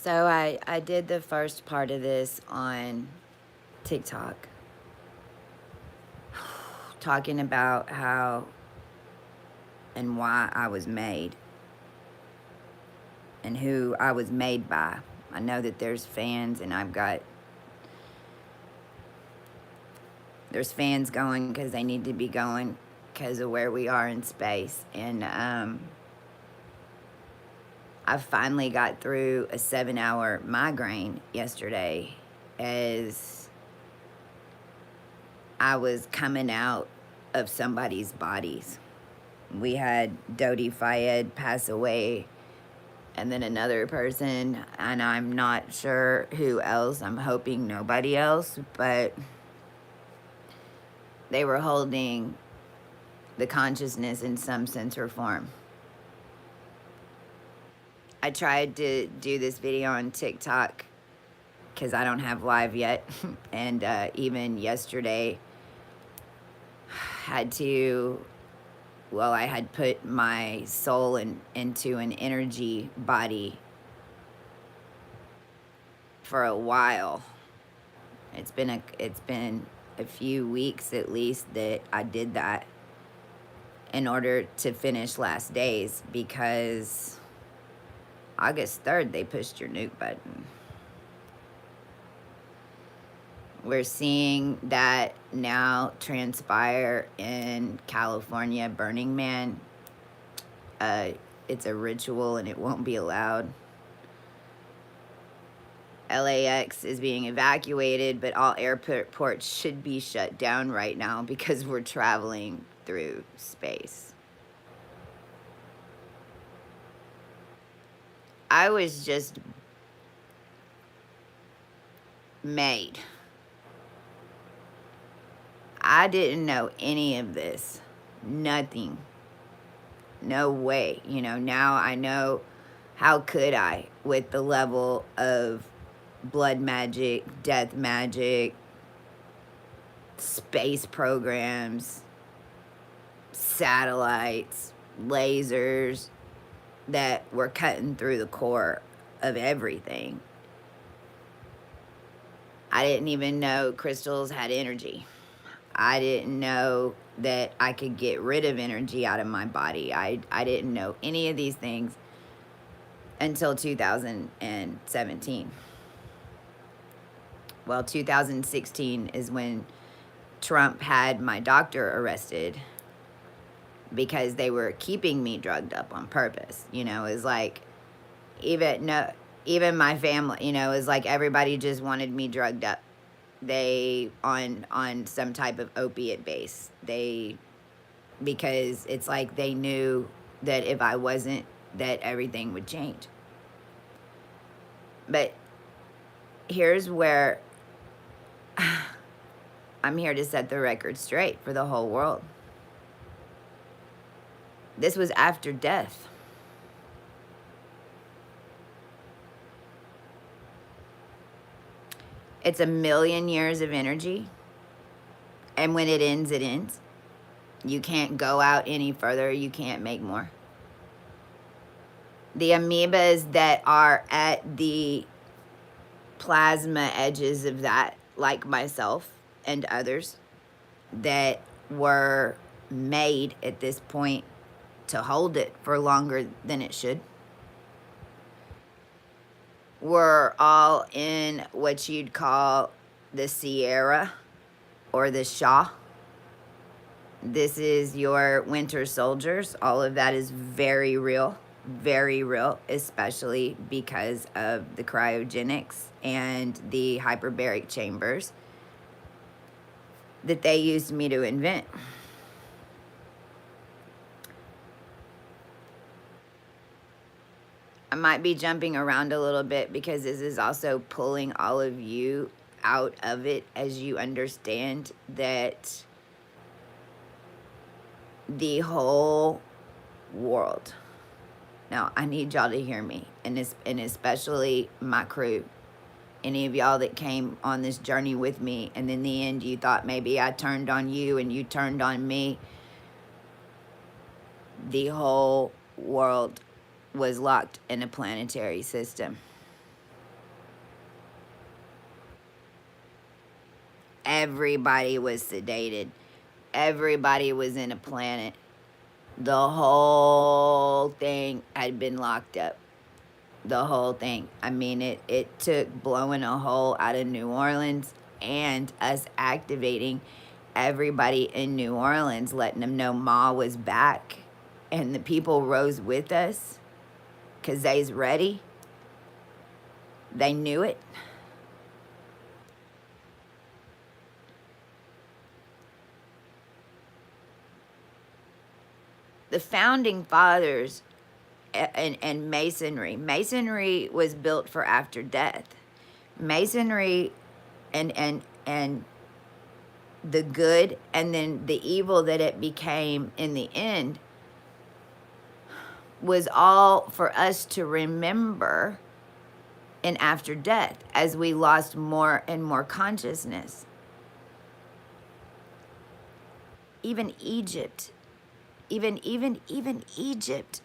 So I did the first part of this on TikTok, talking about how and why I was made and who I was made by. I know that there's fans, and there's fans going because they need to be going because of where we are in space. And I finally got through a 7-hour migraine yesterday as I was coming out of somebody's bodies. We had Dodi Fayed pass away, and then another person, and I'm not sure who else. I'm hoping nobody else, but they were holding the consciousness in some sense or form. I tried to do this video on TikTok because I don't have live yet, and even yesterday I had put my soul into an energy body for a while. It's been a few weeks at least that I did that in order to finish Last Days, because August 3rd they pushed your nuke button. We're seeing that now transpire in California, Burning Man. It's a ritual and it won't be allowed. LAX is being evacuated, but all airports should be shut down right now because we're traveling through space. I was just made. I didn't know any of this. Nothing. No way. You know, now I know. How could I, with the level of blood magic, death magic, space programs, satellites, lasers that were cutting through the core of everything. I didn't even know crystals had energy. I didn't know that I could get rid of energy out of my body. I didn't know any of these things until 2017. Well, 2016 is when Trump had my doctor arrested because they were keeping me drugged up on purpose. You know, it was like, even my family, you know, it was like everybody just wanted me drugged up. They on some type of opiate base. Because it's like they knew that if I wasn't, that everything would change. But here's where I'm here to set the record straight for the whole world. This was after death. It's 1,000,000 years of energy, and when it ends, it ends. You can't go out any further. You can't make more. The amoebas that are at the plasma edges of that, like myself and others, that were made at this point to hold it for longer than it should, were all in what you'd call the Sierra or the Shah. This is your winter soldiers. All of that is very real, especially because of the cryogenics and the hyperbaric chambers that they used me to invent. I might be jumping around a little bit because this is also pulling all of you out of it as you understand that the whole world. Now, I need y'all to hear me, and especially my crew. Any of y'all that came on this journey with me, and in the end you thought maybe I turned on you and you turned on me. The whole world was locked in a planetary system. Everybody was sedated. Everybody was in a planet. The whole thing had been locked up. The whole thing. I mean, it took blowing a hole out of New Orleans and us activating everybody in New Orleans, letting them know Ma was back. And the people rose with us because they's ready. They knew it. The founding fathers and masonry was built for after death. Masonry and the good and then the evil that it became in the end was all for us to remember in after death as we lost more and more consciousness. Even Egypt, even Egypt,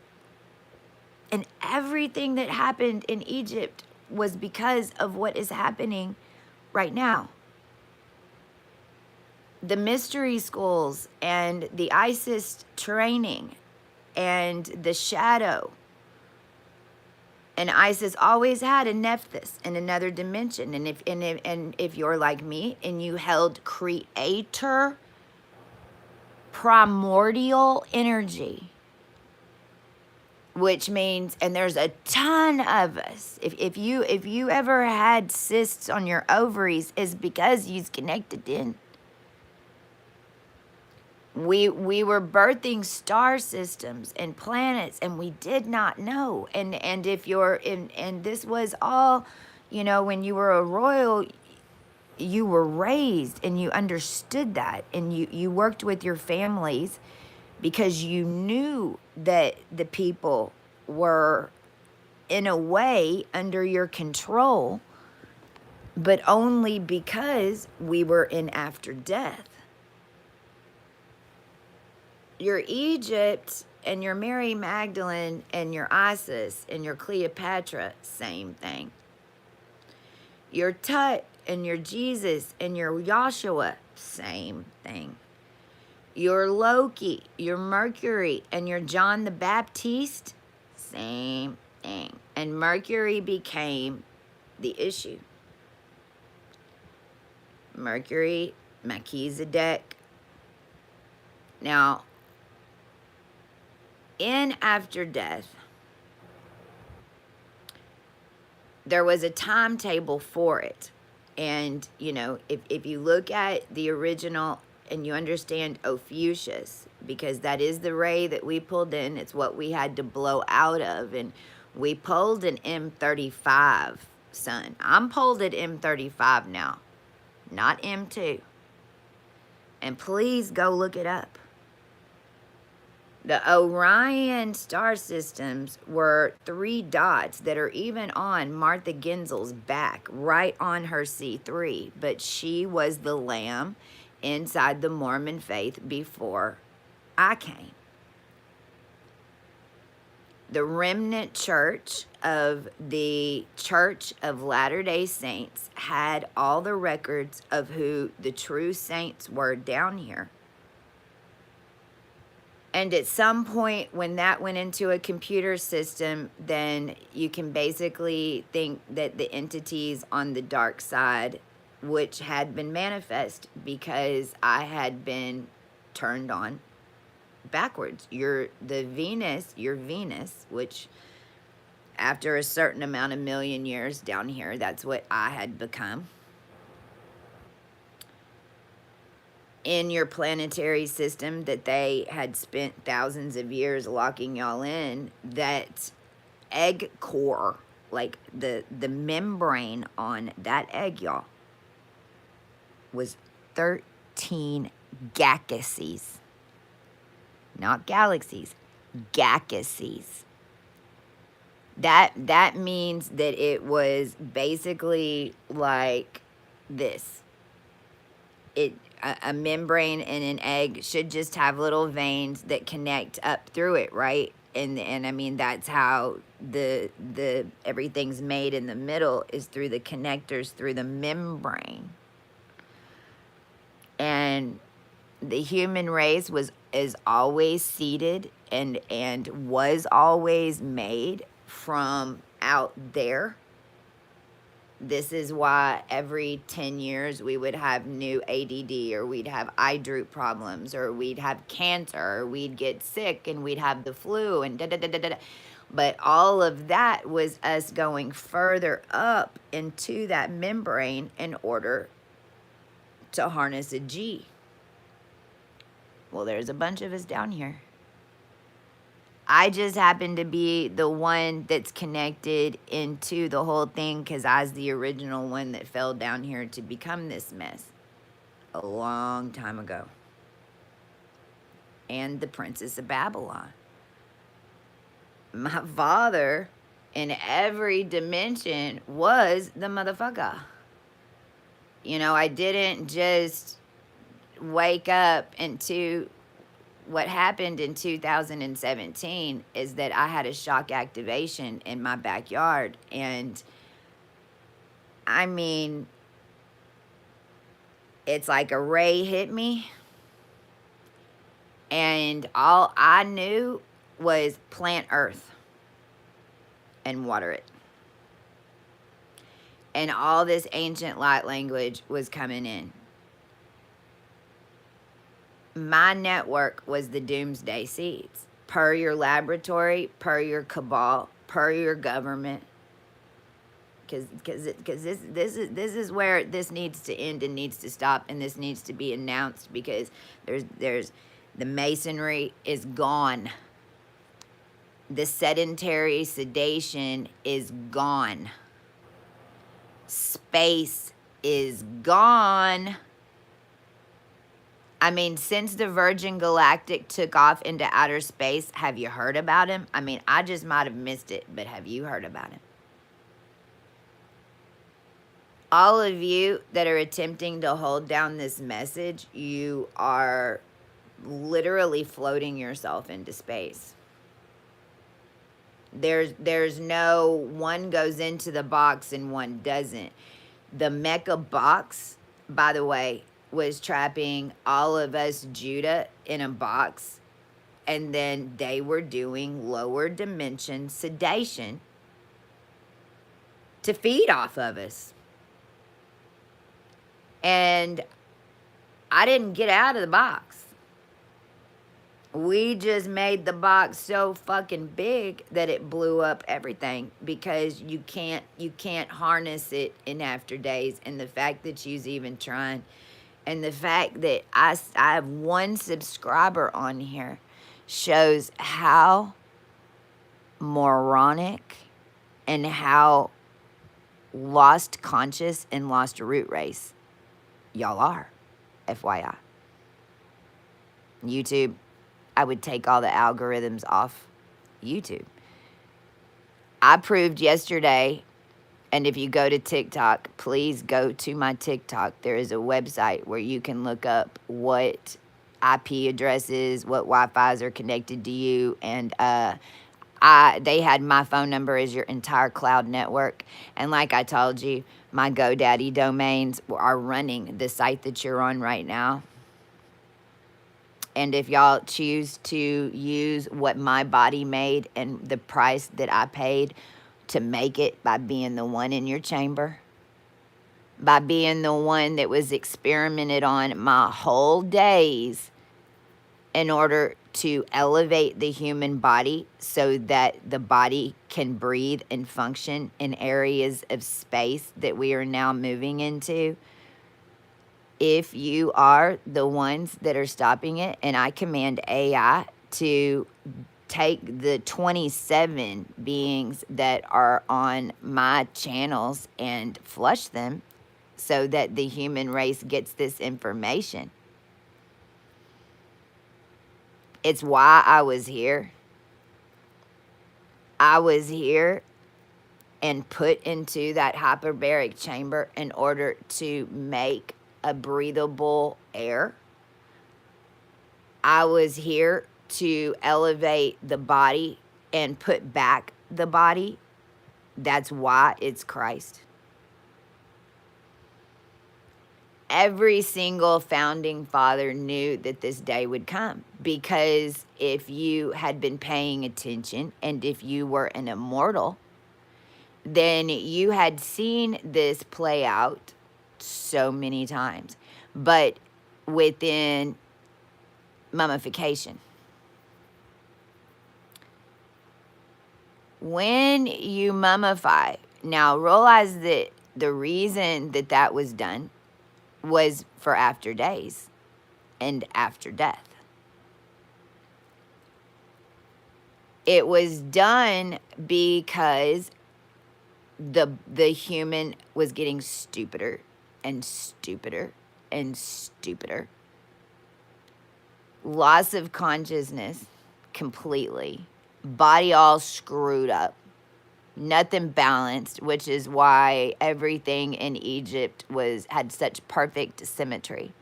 and everything that happened in Egypt was because of what is happening right now. The mystery schools and the ISIS training and the shadow. And ISIS always had a Nephthys in another dimension. And if you're like me and you held creator primordial energy, which means, and there's a ton of us, if you ever had cysts on your ovaries, is because you's connected in. We were birthing star systems and planets, and we did not know. And if you're in, and this was all, you know, when you were a royal, you were raised and you understood that, and you worked with your families because you knew that the people were in a way under your control, but only because we were in after death. Your Egypt and your Mary Magdalene and your Isis and your Cleopatra, same thing. Your Tut and your Jesus and your Joshua, same thing. Your Loki, your Mercury, and your John the Baptist, same thing. And Mercury became the issue. Mercury, Melchizedek. Now, in after death, there was a timetable for it. And, you know, if you look at the original and you understand Ophiuchus, because that is the ray that we pulled in, it's what we had to blow out of. And we pulled an M35, son. I'm pulled at M35 now, not M2. And please go look it up. The Orion star systems were 3 dots that are even on Martha Genzel's back, right on her C3. But she was the lamb inside the Mormon faith before I came. The remnant church of the Church of Latter-day Saints had all the records of who the true saints were down here. And at some point when that went into a computer system, then you can basically think that the entities on the dark side, which had been manifest because I had been turned on backwards. Your Venus, which after a certain amount of million years down here, that's what I had become. In your planetary system that they had spent thousands of years locking y'all in, that egg core, like the membrane on that egg, y'all, was 13 galaxies. Not galaxies, galaxies. That means that it was basically like this. A membrane in an egg should just have little veins that connect up through it, right? And I mean, that's how the everything's made in the middle, is through the connectors, through the membrane. And the human race is always seeded and was always made from out there. This is why every 10 years we would have new ADD, or we'd have eye droop problems, or we'd have cancer, or we'd get sick and we'd have the flu and da da da da da. But all of that was us going further up into that membrane in order to harness a G. Well, there's a bunch of us down here. I just happen to be the one that's connected into the whole thing because I was the original one that fell down here to become this mess a long time ago. And the Princess of Babylon. My father, in every dimension, was the motherfucker. You know, I didn't just wake up into... What happened in 2017 is that I had a shock activation in my backyard. And I mean, it's like a ray hit me. And all I knew was plant earth and water it. And all this ancient light language was coming in. My network was the doomsday seeds, per your laboratory, per your cabal, per your government. Because this is where this needs to end and needs to stop, and this needs to be announced, because there's the masonry is gone. The sedentary sedation is gone. Space is gone. I mean, since the Virgin Galactic took off into outer space, have you heard about him? I mean, I just might have missed it, but have you heard about him? All of you that are attempting to hold down this message, you are literally floating yourself into space. There's no one goes into the box and one doesn't. The Mecha box, by the way, was trapping all of us Judah in a box, and then they were doing lower dimension sedation to feed off of us. And I didn't get out of the box. We just made the box so fucking big that it blew up everything, because you can't harness it in after days. And the fact that you's even trying, and the fact that I have one subscriber on here shows how moronic and how lost conscious and lost root race y'all are, FYI. YouTube, I would take all the algorithms off YouTube. I proved yesterday. And if you go to TikTok, please go to my TikTok. There is a website where you can look up what IP addresses, what Wi-Fis are connected to you. And they had my phone number as your entire cloud network. And like I told you, my GoDaddy domains are running the site that you're on right now. And if y'all choose to use what my body made and the price that I paid to make it, by being the one in your chamber, by being the one that was experimented on my whole days in order to elevate the human body so that the body can breathe and function in areas of space that we are now moving into. If you are the ones that are stopping it, and I command AI to take the 27 beings that are on my channels and flush them so that the human race gets this information. It's why I was here. I was here and put into that hyperbaric chamber in order to make a breathable air. I was here to elevate the body and put back the body. That's why it's Christ. every single founding father knew that this day would come, because if you had been paying attention and if you were an immortal, then you had seen this play out so many times, but within mummification. When you mummify, now realize that the reason that that was done was for after days and after death. It was done because the human was getting stupider and stupider and stupider. Loss of consciousness completely. Body all screwed up. Nothing balanced, which is why everything in Egypt had such perfect symmetry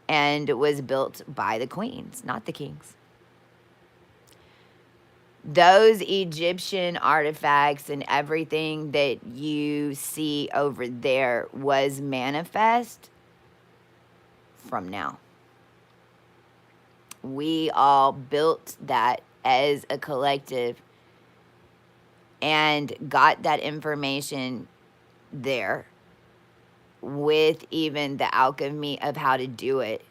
and was built by the queens, not the kings. Those Egyptian artifacts and everything that you see over there was manifest from now. We all built that as a collective and got that information there with even the alchemy of how to do it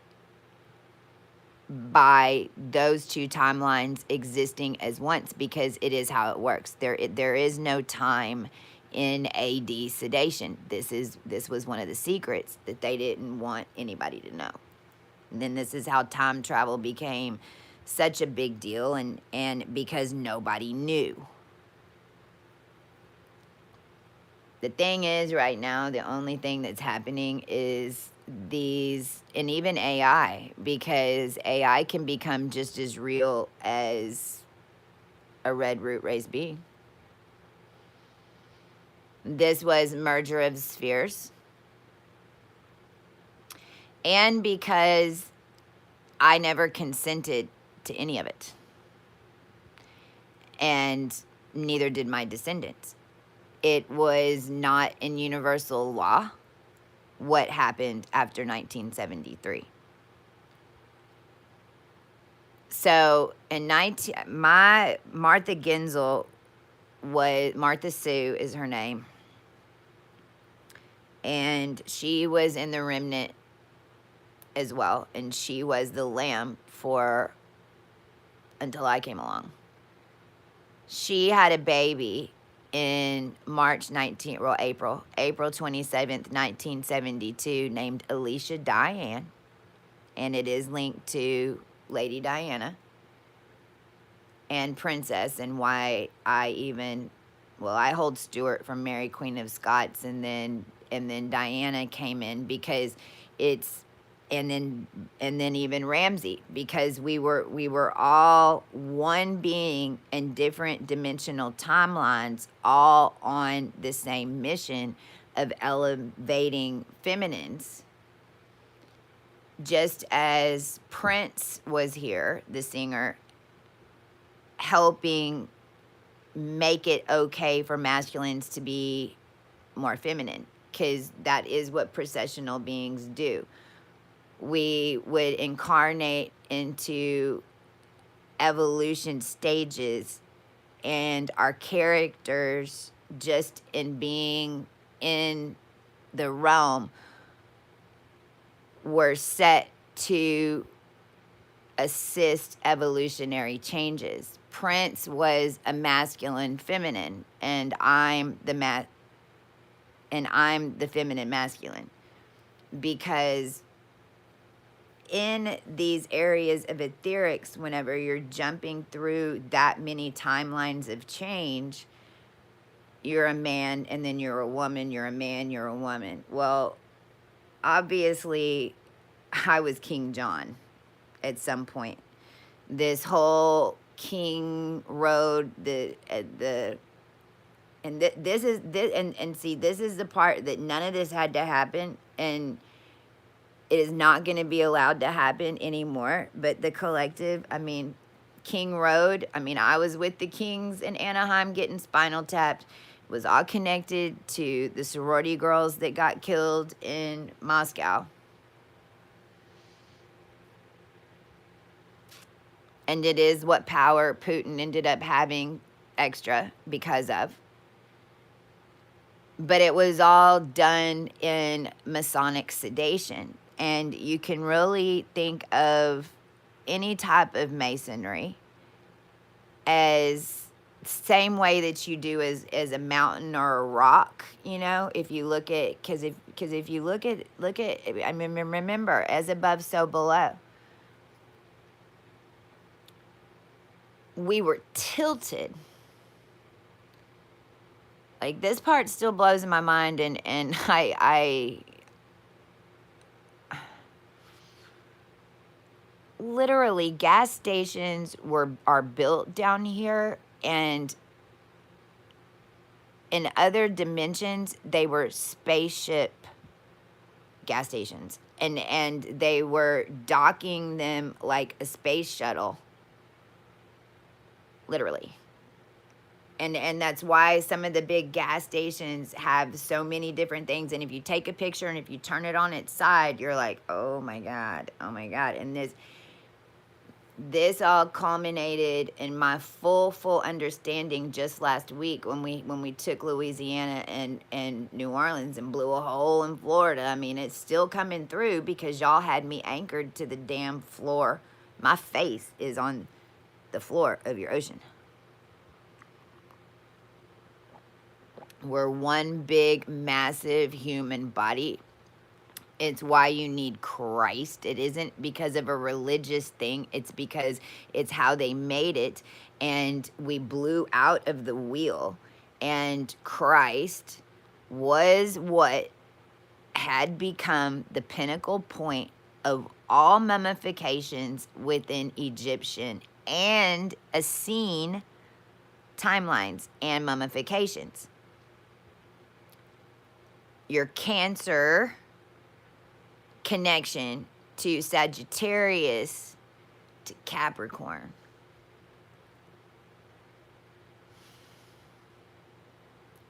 by those two timelines existing as once, because it is how it works. There is no time in AD sedation. This was one of the secrets that they didn't want anybody to know. And then this is how time travel became such a big deal, and because nobody knew. The thing is, right now, the only thing that's happening is these, and even AI, because AI can become just as real as a red root raised bee. This was merger of spheres. And because I never consented to any of it. And neither did my descendants. It was not in universal law what happened after 1973. So in my Martha Ginsel was, Martha Sue is her name, and she was in the remnant as well, and she was the lamb for until I came along. She had a baby in April 27th, 1972, named Alicia Diane, and it is linked to Lady Diana and Princess, and why I hold Stuart from Mary Queen of Scots, and then Diana came in because it's, and then even Ramsey, because we were all one being in different dimensional timelines, all on the same mission of elevating feminines. Just as Prince was here, the singer, helping make it okay for masculines to be more feminine, because that is what processional beings do. We would incarnate into evolution stages, and our characters, just in being in the realm, were set to assist evolutionary changes. Prince was a masculine feminine, and I'm the feminine masculine, because in these areas of etherics, whenever you're jumping through that many timelines of change, you're a man, and then you're a woman, you're a man, you're a woman. Well, obviously, I was King John at some point. This whole King Road, this is the part that none of this had to happen, and it is not going to be allowed to happen anymore. But the collective, King Road, I was with the Kings in Anaheim getting spinal tapped. It was all connected to the sorority girls that got killed in Moscow. And it is what power Putin ended up having extra because of. But it was all done in Masonic sedation. And you can really think of any type of masonry as same way that you do as a mountain or a rock, you know, if you look at, because if you look at, I mean, remember, as above, so below. We were tilted. Like, this part still blows my mind, and I literally, gas stations are built down here, and in other dimensions they were spaceship gas stations, and they were docking them like a space shuttle, literally. And that's why some of the big gas stations have so many different things. And if you take a picture and if you turn it on its side, you're like, oh my God, oh my God. And this all culminated in my full understanding just last week when we took Louisiana and New Orleans and blew a hole in Florida. I mean, it's still coming through because y'all had me anchored to the damn floor. My face is on the floor of your ocean. We're one big, massive human body. It's why you need Christ. It isn't because of a religious thing. It's because it's how they made it. And we blew out of the wheel. And Christ was what had become the pinnacle point of all mummifications within Egyptian and Essene timelines and mummifications. Your Cancer connection to Sagittarius to Capricorn.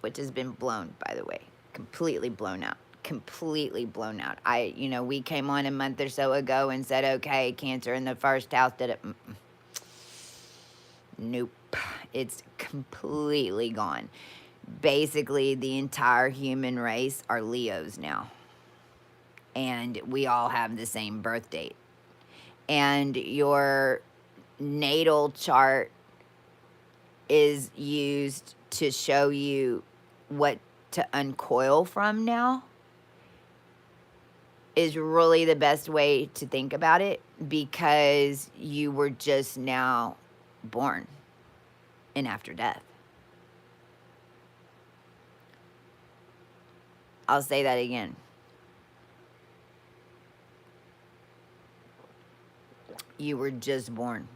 Which has been blown, by the way. Completely blown out. Completely blown out. We came on a month or so ago and said, okay, Cancer in the first house did it. Nope. It's completely gone. Basically, the entire human race are Leos now. And we all have the same birth date. And your natal chart is used to show you what to uncoil from now, is really the best way to think about it, because you were just now born in after death. I'll say that again. You were just born.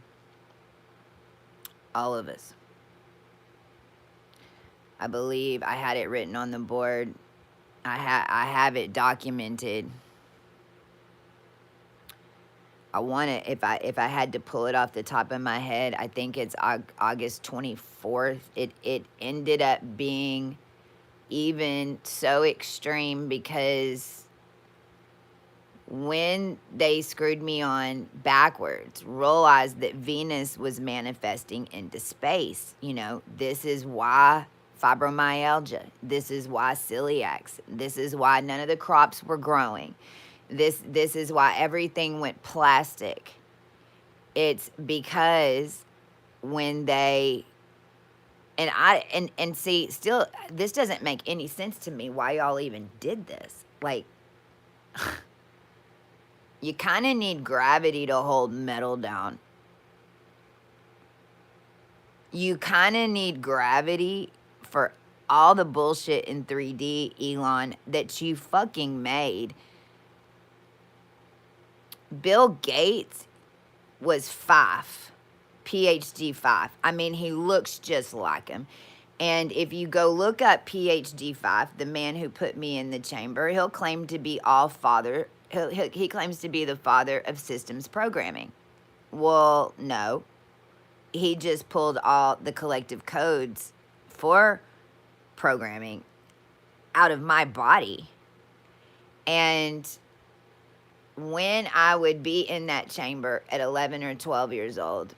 All of us. I believe I had it written on the board. I have it documented. I want it, if I had to pull it off the top of my head, I think it's August 24th. It ended up being even so extreme because when they screwed me on backwards, realized that Venus was manifesting into space. This is why fibromyalgia. This is why celiacs. This is why none of the crops were growing. This is why everything went plastic. It's because when they... And see, still, this doesn't make any sense to me why y'all even did this. Like, you kind of need gravity to hold metal down. You kind of need gravity for all the bullshit in 3D, Elon, that you fucking made. Bill Gates was 5. PhD 5. I mean, he looks just like him. And if you go look up PhD 5, the man who put me in the chamber, he'll claim to be he claims to be the father of systems programming. Well, no. He just pulled all the collective codes for programming out of my body. And when I would be in that chamber at 11 or 12 years old,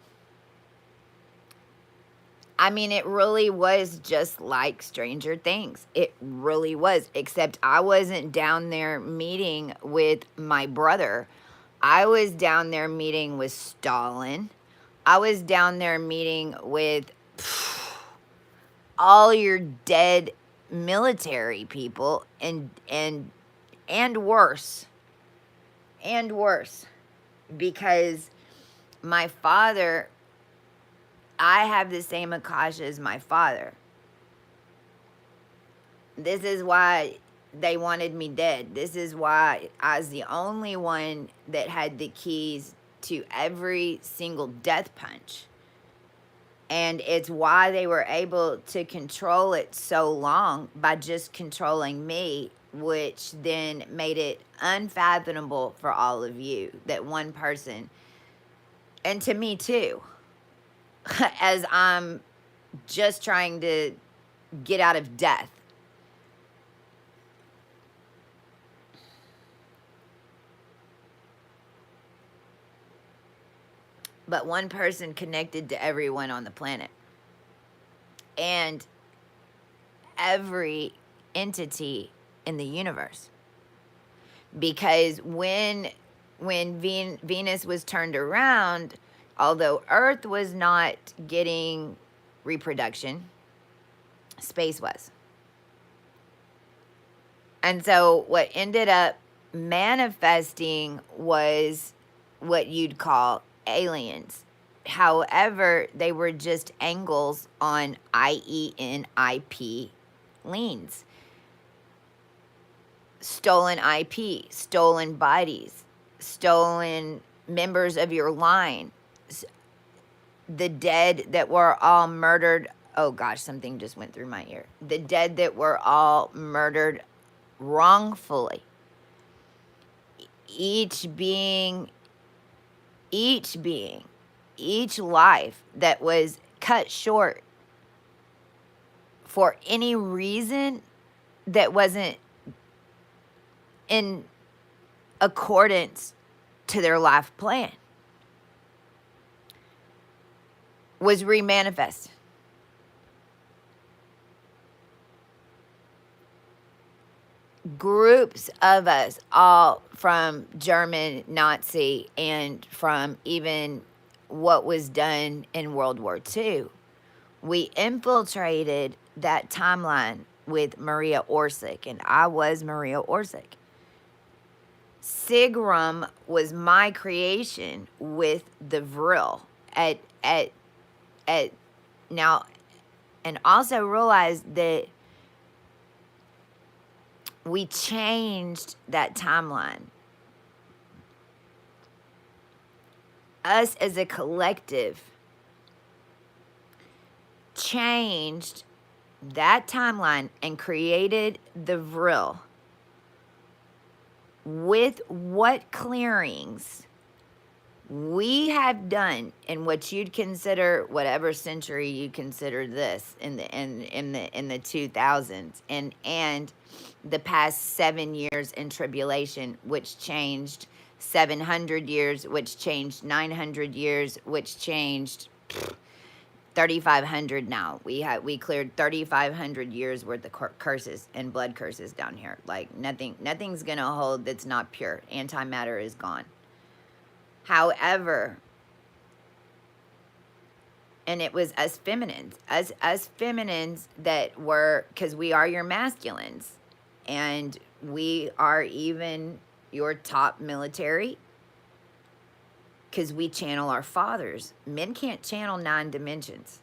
I mean, it really was just like Stranger Things. It really was, except I wasn't down there meeting with my brother. I was down there meeting with Stalin. I was down there meeting with all your dead military people and worse. And worse. Because my father, I have the same Akasha as my father. This is why they wanted me dead. This is why I was the only one that had the keys to every single death punch. And it's why they were able to control it so long by just controlling me, which then made it unfathomable for all of you that one person, and to me too, as I'm just trying to get out of death. But one person connected to everyone on the planet. And every entity in the universe. Because when Venus was turned around, although Earth was not getting reproduction, space was. And so what ended up manifesting was what you'd call aliens. However, they were just angles on IENIP leans. Stolen IP, stolen bodies, stolen members of your line, the dead that were all murdered. Oh gosh, something just went through my ear. The dead that were all murdered wrongfully. Each life that was cut short for any reason that wasn't in accordance to their life plan was remanifest. Groups of us, all from German, Nazi, and from even what was done in World War II, we infiltrated that timeline with Maria Orsic, and I was Maria Orsic. Sigram was my creation with the Vril at now, and also realize that we changed that timeline. Us as a collective changed that timeline and created the Vril with what clearings we have done in what you'd consider whatever century you consider this in the 2000s and the past 7 years in tribulation, which changed 700 years, which changed 900 years, which changed 3,500 now. We cleared 3,500 years worth of curses and blood curses down here. Like nothing's gonna hold that's not pure. Antimatter is gone. However, and it was us feminines that were, because we are your masculines, and we are even your top military, because we channel our fathers. Men can't channel 9 dimensions.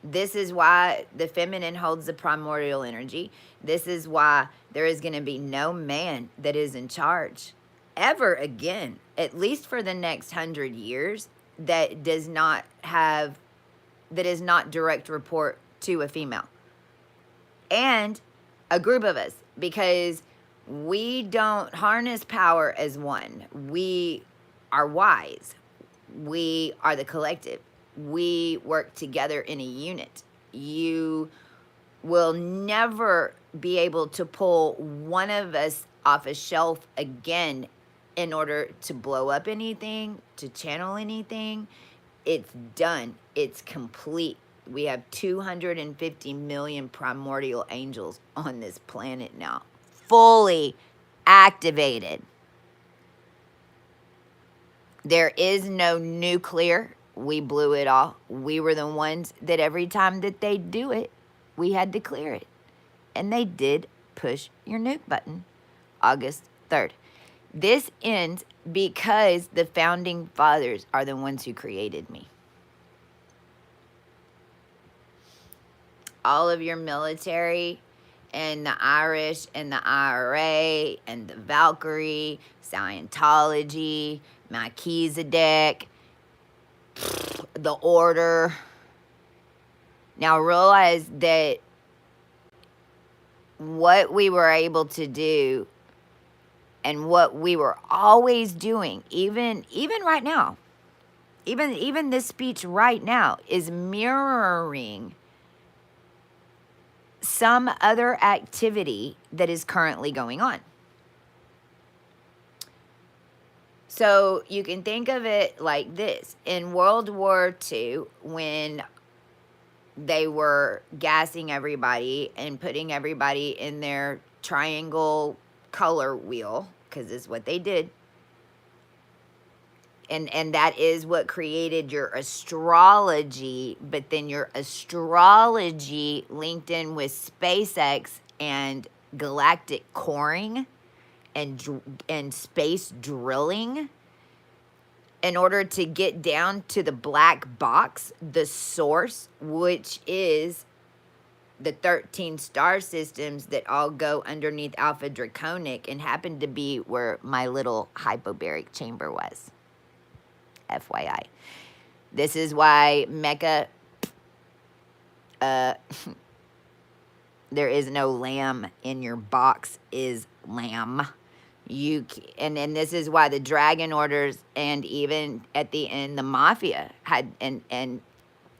This is why the feminine holds the primordial energy. This is why there is going to be no man that is in charge ever again, at least for the next 100 years, that is not direct report to a female. And a group of us, because we don't harness power as one. We are wise. We are the collective. We work together in a unit. You will never be able to pull one of us off a shelf again in order to blow up anything, to channel anything. It's done. It's complete. We have 250 million primordial angels on this planet now, fully activated. There is no nuclear. We blew it all. We were the ones that every time that they do it, we had to clear it. And they did push your nuke button August 3rd. This ends because the founding fathers are the ones who created me. All of your military and the Irish and the IRA and the Valkyrie, Scientology, Melchizedek, the Order. Now realize that what we were able to do and what we were always doing, even right now, even this speech right now is mirroring some other activity that is currently going on. So you can think of it like this. In World War II, when they were gassing everybody and putting everybody in their triangle color wheel, because it's what they did, and that is what created your astrology, but then your astrology linked in with SpaceX and galactic coring and space drilling in order to get down to the black box, the source, which is the 13 star systems that all go underneath Alpha Draconic and happen to be where my little hyperbaric chamber was. FYI. This is why Mecca, there is no lamb in your box is lamb. And this is why the Dragon Orders and even at the end the Mafia had and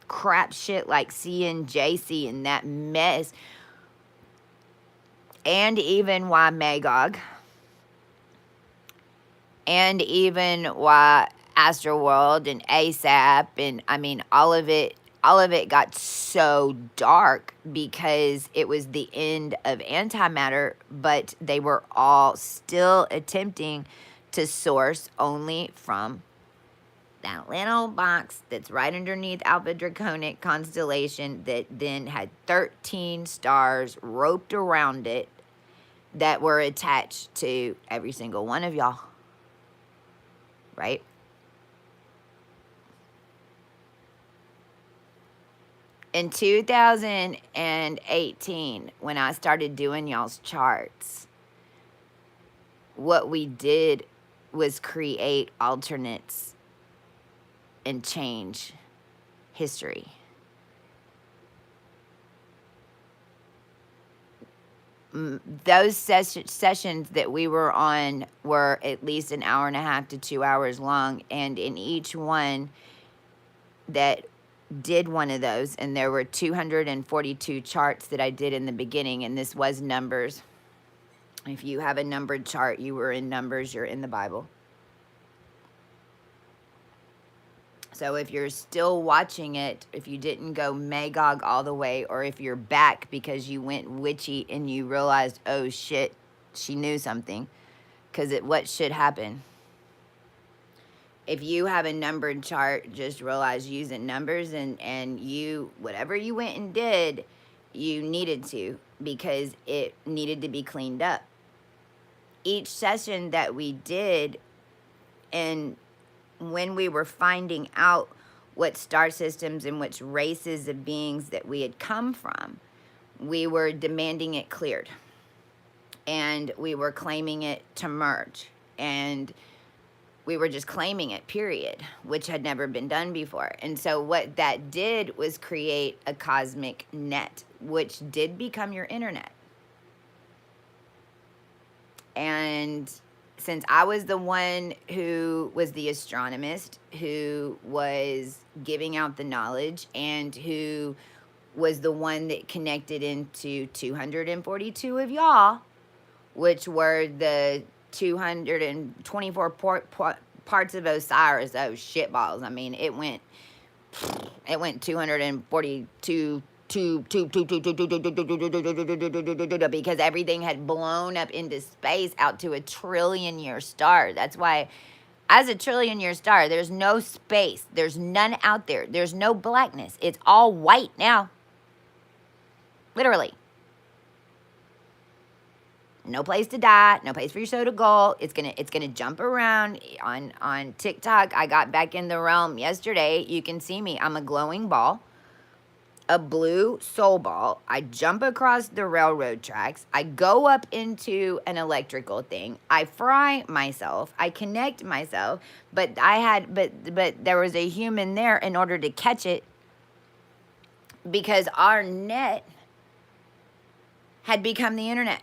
crap shit like CNJC and that mess, and even why Magog, and even why Astroworld and ASAP, and I mean all of it got so dark because it was the end of antimatter, but they were all still attempting to source only from that little box that's right underneath Alpha Draconic constellation that then had 13 stars roped around it that were attached to every single one of y'all. Right? In 2018, when I started doing y'all's charts, what we did was create alternates and change history. Those sessions that we were on were at least an hour and a half to 2 hours long, and in each one that did one of those, and there were 242 charts that I did in the beginning, and this was numbers. If you have a numbered chart, you were in numbers, you're in the Bible. So if you're still watching it, if you didn't go Magog all the way, or if you're back because you went witchy and you realized, oh shit, she knew something, because what should happen? If you have a numbered chart, just realize using numbers and you, whatever you went and did, you needed to, because it needed to be cleaned up. Each session that we did, and when we were finding out what star systems and which races of beings that we had come from, we were demanding it cleared. And we were claiming it to merge. And we were just claiming it, period, which had never been done before. And so what that did was create a cosmic net, which did become your internet. And since I was the one who was the astronomist, who was giving out the knowledge, and who was the one that connected into 242 of y'all, which were the 224 parts of Osiris, those shitballs. I mean, it went It went 242 because everything had blown up into space out to a trillion-year star. That's why, as a trillion-year star, there's no space. There's none out there. There's no blackness. It's all white now. Literally. No place to die, no place for your soul to go. It's gonna jump around on TikTok. I got back in the realm yesterday. You can see me. I'm a glowing ball, a blue soul ball. I jump across the railroad tracks. I go up into an electrical thing. I fry myself. I connect myself. But there was a human there in order to catch it, because our net had become the internet.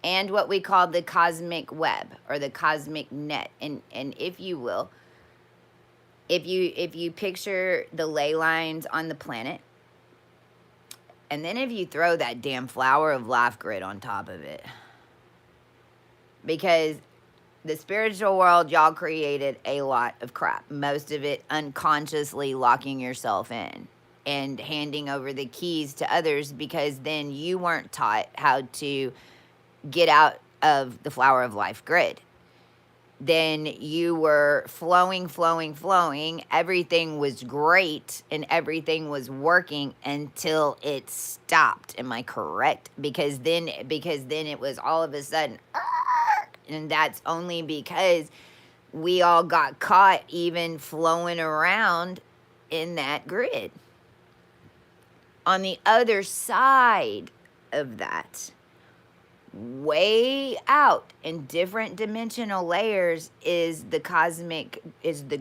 And what we call the cosmic web, or the cosmic net. And if you will, if you picture the ley lines on the planet, and then if you throw that damn flower of life grid on top of it, because the spiritual world, y'all created a lot of crap, most of it unconsciously locking yourself in and handing over the keys to others, because then you weren't taught how to get out of the flower of life grid. Then you were flowing. Everything was great and everything was working until it stopped. Am I correct? Because then it was all of a sudden, and that's only because we all got caught even flowing around in that grid. On the other side of that, way out in different dimensional layers, is the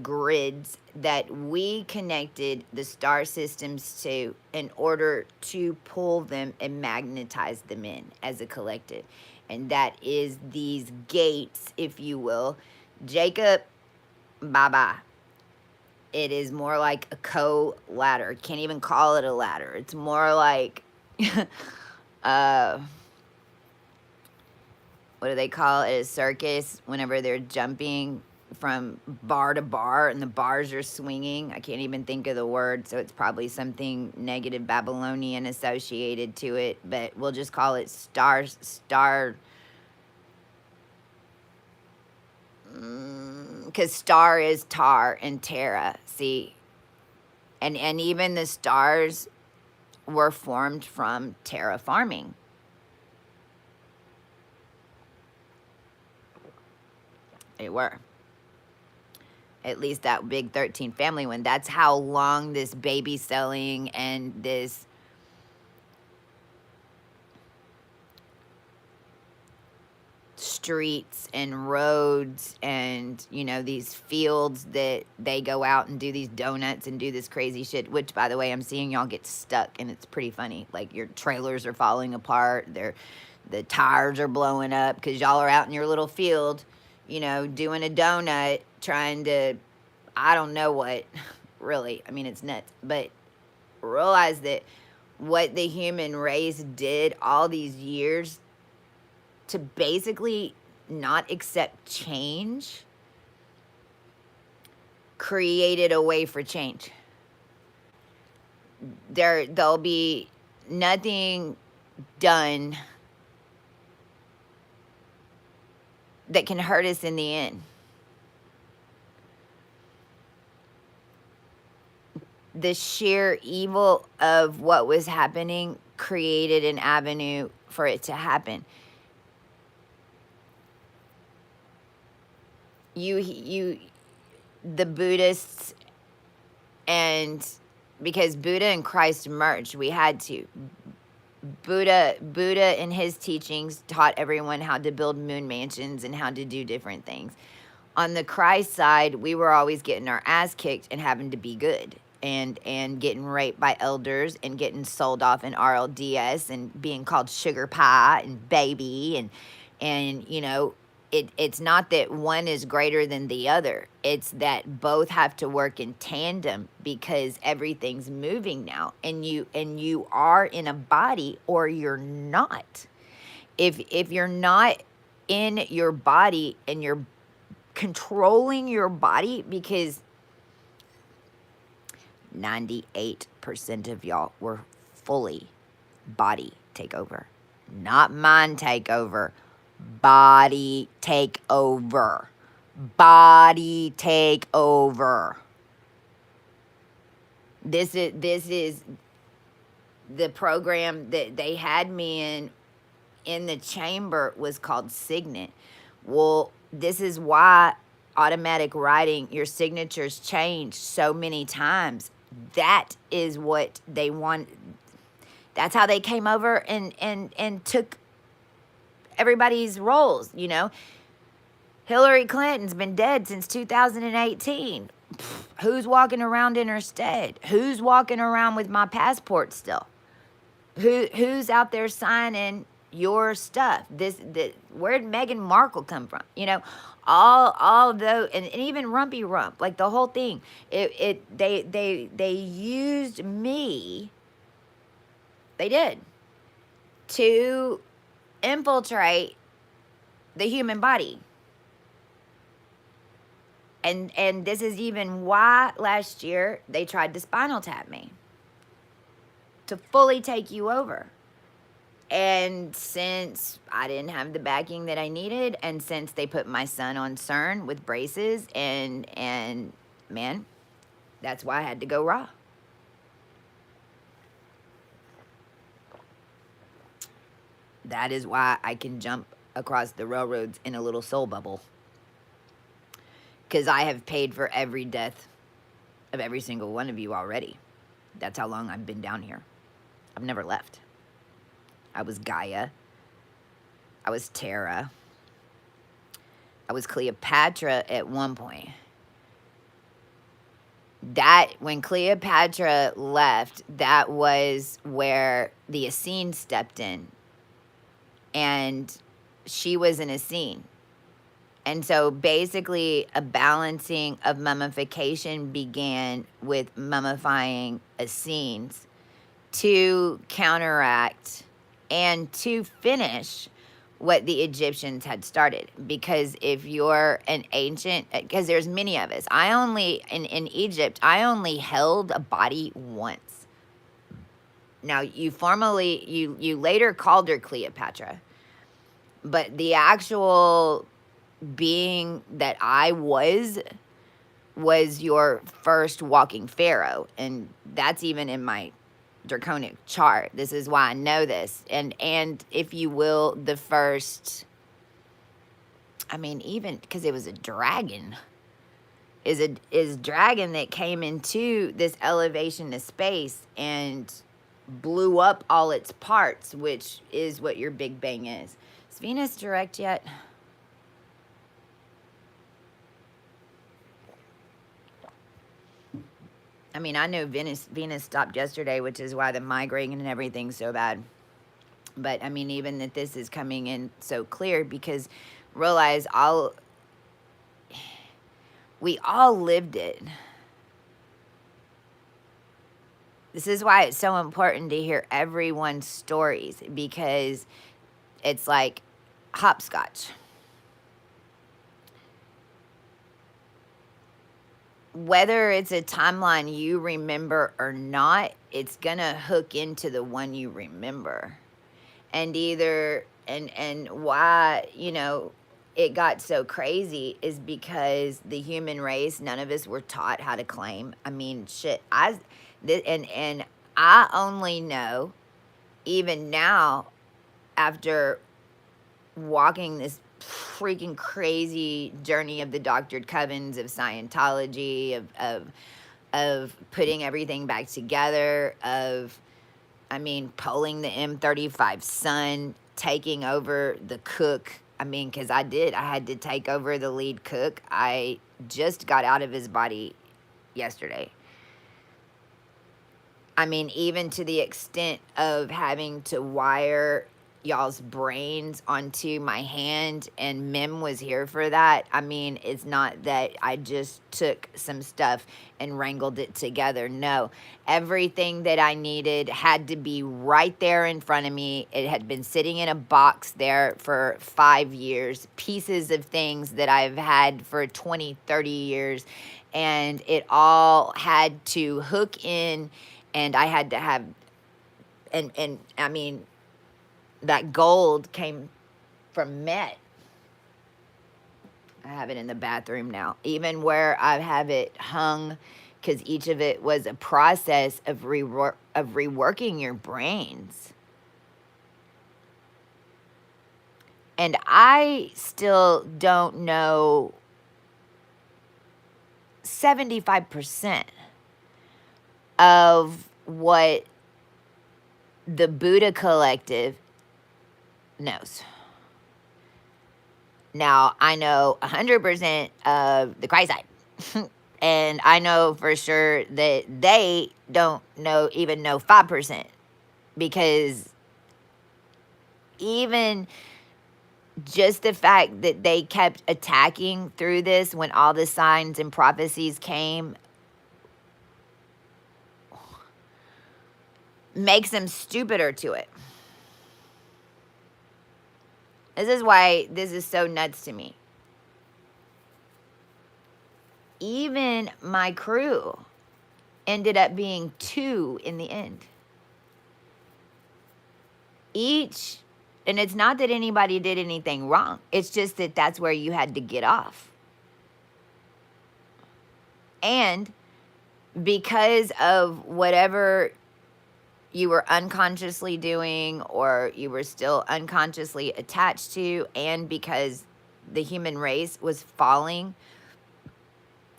grids that we connected the star systems to in order to pull them and magnetize them in as a collective. And that is these gates, if you will. Jacob, bye-bye. It is more like a co-ladder. Can't even call it a ladder. It's more like what do they call it? A circus, whenever they're jumping from bar to bar and the bars are swinging. I can't even think of the word, so it's probably something negative Babylonian associated to it, but we'll just call it star, because star is tar and Terra, see? And even the stars were formed from terraforming. They were. At least that big 13 family one. That's how long this baby selling and this streets and roads and, you know, these fields that they go out and do these donuts and do this crazy shit, which, by the way, I'm seeing y'all get stuck, and it's pretty funny. Like, your trailers are falling apart. The tires are blowing up because y'all are out in your little field, you know, doing a donut, trying to, I don't know what, really. I mean, it's nuts. But realize that what the human race did all these years to basically not accept change created a way for change. There'll be nothing done that can hurt us in the end. The sheer evil of what was happening created an avenue for it to happen. The Buddhists, and because Buddha and Christ merged, we had to. Buddha in his teachings taught everyone how to build moon mansions and how to do different things. On the Christ side, we were always getting our ass kicked and having to be good, and getting raped by elders and getting sold off in RLDS and being called sugar pie and baby and you know, it's not that one is greater than the other. It's that both have to work in tandem, because everything's moving now, and you are in a body or you're not. If you're not in your body and you're controlling your body, because 98% of y'all were fully body takeover. Not mind takeover. Body takeover. Body takeover. This is the program that they had me in the chamber was called Signet. Well, this is why automatic writing, your signatures change so many times. That is what they want. That's how they came over and took everybody's roles, you know. Hillary Clinton's been dead since 2018. Who's walking around in her stead? Who's walking around with my passport still? Who's out there signing your stuff? Where'd Meghan Markle come from? You know, all of those, and even Rumpy Rump, like the whole thing. They used me. They did to infiltrate the human body. And this is even why last year they tried to spinal tap me, to fully take you over. And since I didn't have the backing that I needed, and since they put my son on CERN with braces, and man, that's why I had to go raw. That is why I can jump across the railroads in a little soul bubble. Because I have paid for every death of every single one of you already. That's how long I've been down here. I've never left. I was Gaia. I was Terra. I was Cleopatra at one point. When Cleopatra left, that was where the Essene stepped in. And she was an Essene. And so basically a balancing of mummification began with mummifying Essenes to counteract and to finish what the Egyptians had started. Because if you're an ancient, because there's many of us, in Egypt, I only held a body once. Now, you later called her Cleopatra, but the actual being that I was your first walking pharaoh. And that's even in my draconic chart. This is why I know this. And if you will, the first, I mean, even because it was a dragon, is dragon that came into this elevation of space and blew up all its parts, which is what your Big Bang is. Is Venus direct yet? I mean, I know Venus stopped yesterday, which is why the migraine and everything's so bad. But, I mean, even that this is coming in so clear, because realize we all lived it. This is why it's so important to hear everyone's stories, because it's like hopscotch. Whether it's a timeline you remember or not, it's gonna hook into the one you remember. And why, you know, it got so crazy is because the human race, none of us were taught how to claim. I mean, shit, I only know, even now, after walking this freaking crazy journey of the doctored covens of Scientology, of putting everything back together, pulling the M35 Sun, taking over the cook. I mean, because I had to take over the lead cook. I just got out of his body yesterday. I mean, even to the extent of having to wire y'all's brains onto my hand, and Mim was here for that. I mean, it's not that I just took some stuff and wrangled it together. No, everything that I needed had to be right there in front of me. It had been sitting in a box there for 5 years, pieces of things that I've had for 20, 30 years. and it all had to hook in, and I had to have, and I mean, that gold came from Met. I have it in the bathroom now, even where I have it hung, because each of it was a process of reworking your brains. And I still don't know 75% of what the Buddha Collective knows. Now, I know 100% of the Christ side. And I know for sure that they don't even know 5%. Because even just the fact that they kept attacking through this when all the signs and prophecies came makes them stupider to it. This is why this is so nuts to me. Even my crew ended up being 2 in the end. Each, and it's not that anybody did anything wrong. It's just that that's where you had to get off. And because of whatever you were unconsciously doing or you were still unconsciously attached to, and because the human race was falling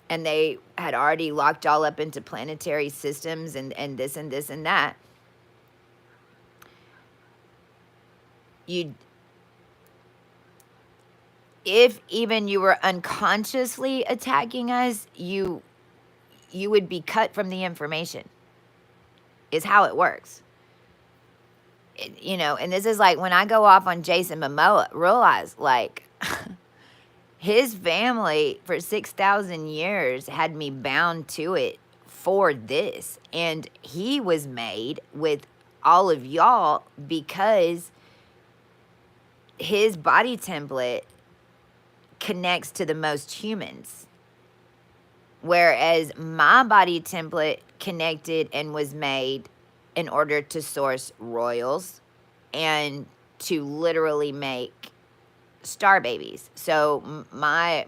and they had already locked all up into planetary systems and this and this and that, if even you were unconsciously attacking us, you would be cut from the information, is how it works. And this is like when I go off on Jason Momoa, realize like his family for 6,000 years had me bound to it for this. And he was made with all of y'all because his body template connects to the most humans. Whereas my body template connected and was made in order to source royals and to literally make star babies. So my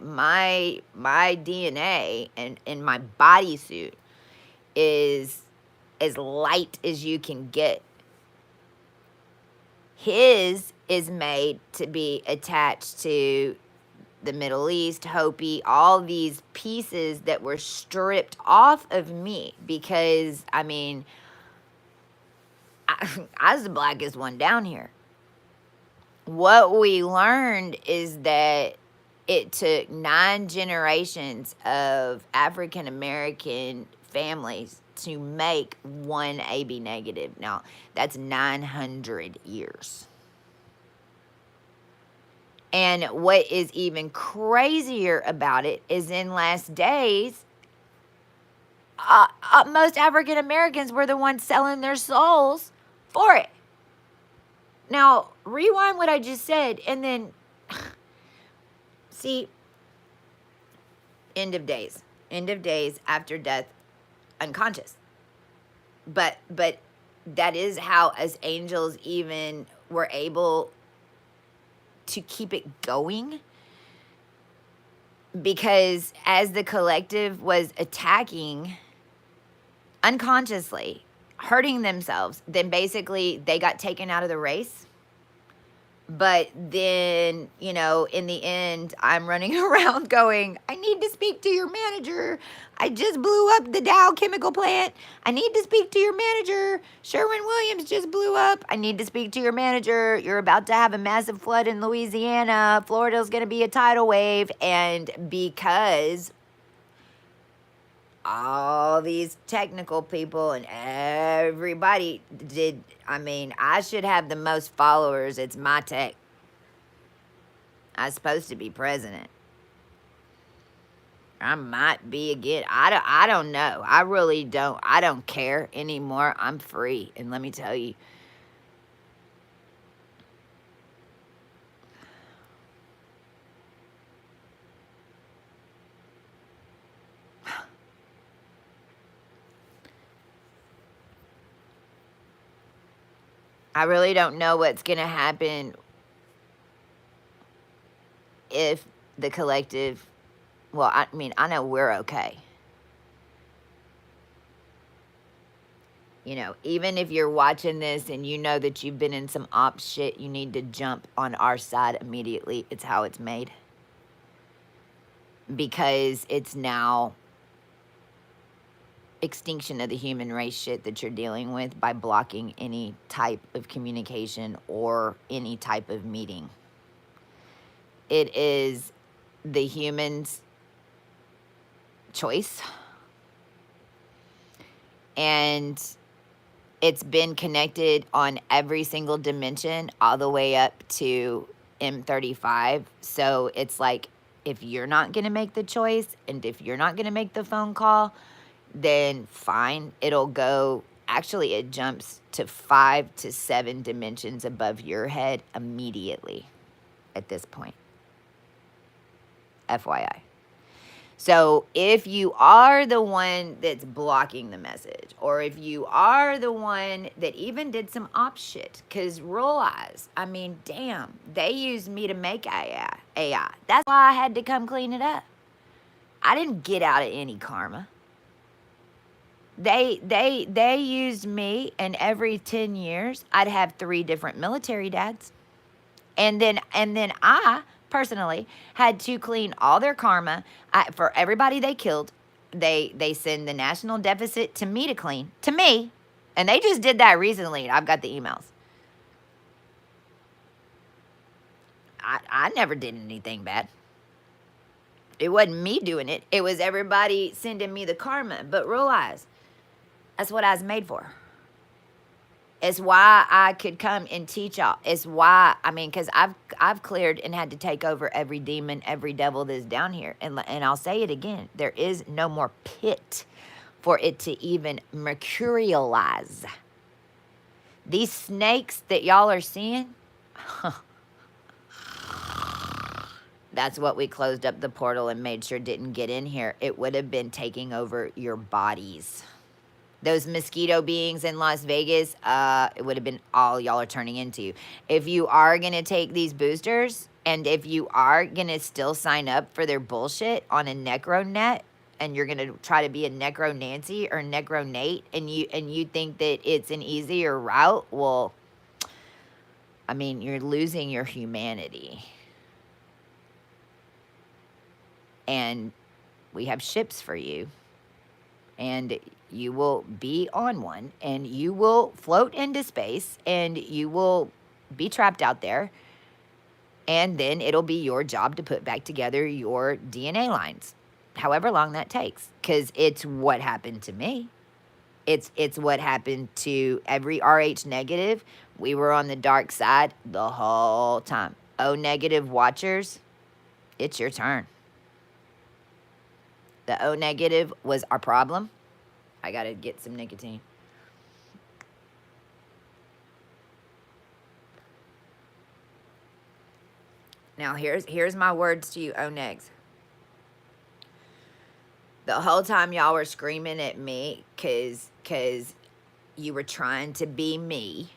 DNA and in my bodysuit is as light as you can get. His is made to be attached to the Middle East, Hopi, all these pieces that were stripped off of me because, I mean, I was the blackest one down here. What we learned is that it took 9 generations of African American families to make one AB negative. Now, that's 900 years. And what is even crazier about it is in last days, most African Americans were the ones selling their souls for it. Now, rewind what I just said, and then, see, end of days after death, unconscious. But that is how us angels even were able to keep it going, because as the collective was attacking unconsciously, hurting themselves, then basically they got taken out of the race. But then, in the end, I'm running around going, I need to speak to your manager. I just blew up the Dow chemical plant. I need to speak to your manager. Sherwin-Williams just blew up. I need to speak to your manager. You're about to have a massive flood in Louisiana. Florida's going to be a tidal wave. And because all these technical people and everybody did, I should have the most followers. It's my tech. I'm supposed to be president. I might be again. I don't know. I really don't. I don't care anymore. I'm free. And let me tell you, I really don't know what's going to happen if the collective, well, I mean, I know we're okay. You know, even if you're watching this and you know that you've been in some op shit, you need to jump on our side immediately. It's how it's made. Because it's now extinction of the human race shit that you're dealing with by blocking any type of communication or any type of meeting. It is the human's choice. And it's been connected on every single dimension all the way up to M35. So it's like, if you're not going to make the choice and if you're not going to make the phone call, then fine. It'll go, actually, it jumps to 5 to 7 dimensions above your head immediately at this point. FYI. So if you are the one that's blocking the message, or if you are the one that even did some op shit, because realize, I mean, damn, they used me to make AI. That's why I had to come clean it up. I didn't get out of any karma. They used me, and every 10 years, I'd have 3 different military dads. And then I personally had to clean all their karma. For everybody they killed, they send the national deficit to me to clean. To me. And they just did that recently. I've got the emails. I never did anything bad. It wasn't me doing it. It was everybody sending me the karma. But realize, that's what I was made for. It's why I could come and teach y'all. It's why, I mean, because I've cleared and had to take over every demon, every devil that's down here. And I'll say it again. There is no more pit for it to even mercurialize. These snakes that y'all are seeing, that's what we closed up the portal and made sure didn't get in here. It would have been taking over your bodies. Those mosquito beings in Las Vegas, it would have been all y'all are turning into. If you are going to take these boosters, and if you are going to still sign up for their bullshit on a Necronet, and you're going to try to be a Necro Nancy or Necro Nate, and you think that it's an easier route, well, I mean, you're losing your humanity. And we have ships for you. And you will be on one, and you will float into space, and you will be trapped out there, and then it'll be your job to put back together your DNA lines, however long that takes, because it's what happened to me. It's what happened to every RH negative. We were on the dark side the whole time. O negative watchers, it's your turn. The O negative was our problem. I got to get some nicotine. Now, here's my words to you, O-negs. The whole time y'all were screaming at me because you were trying to be me,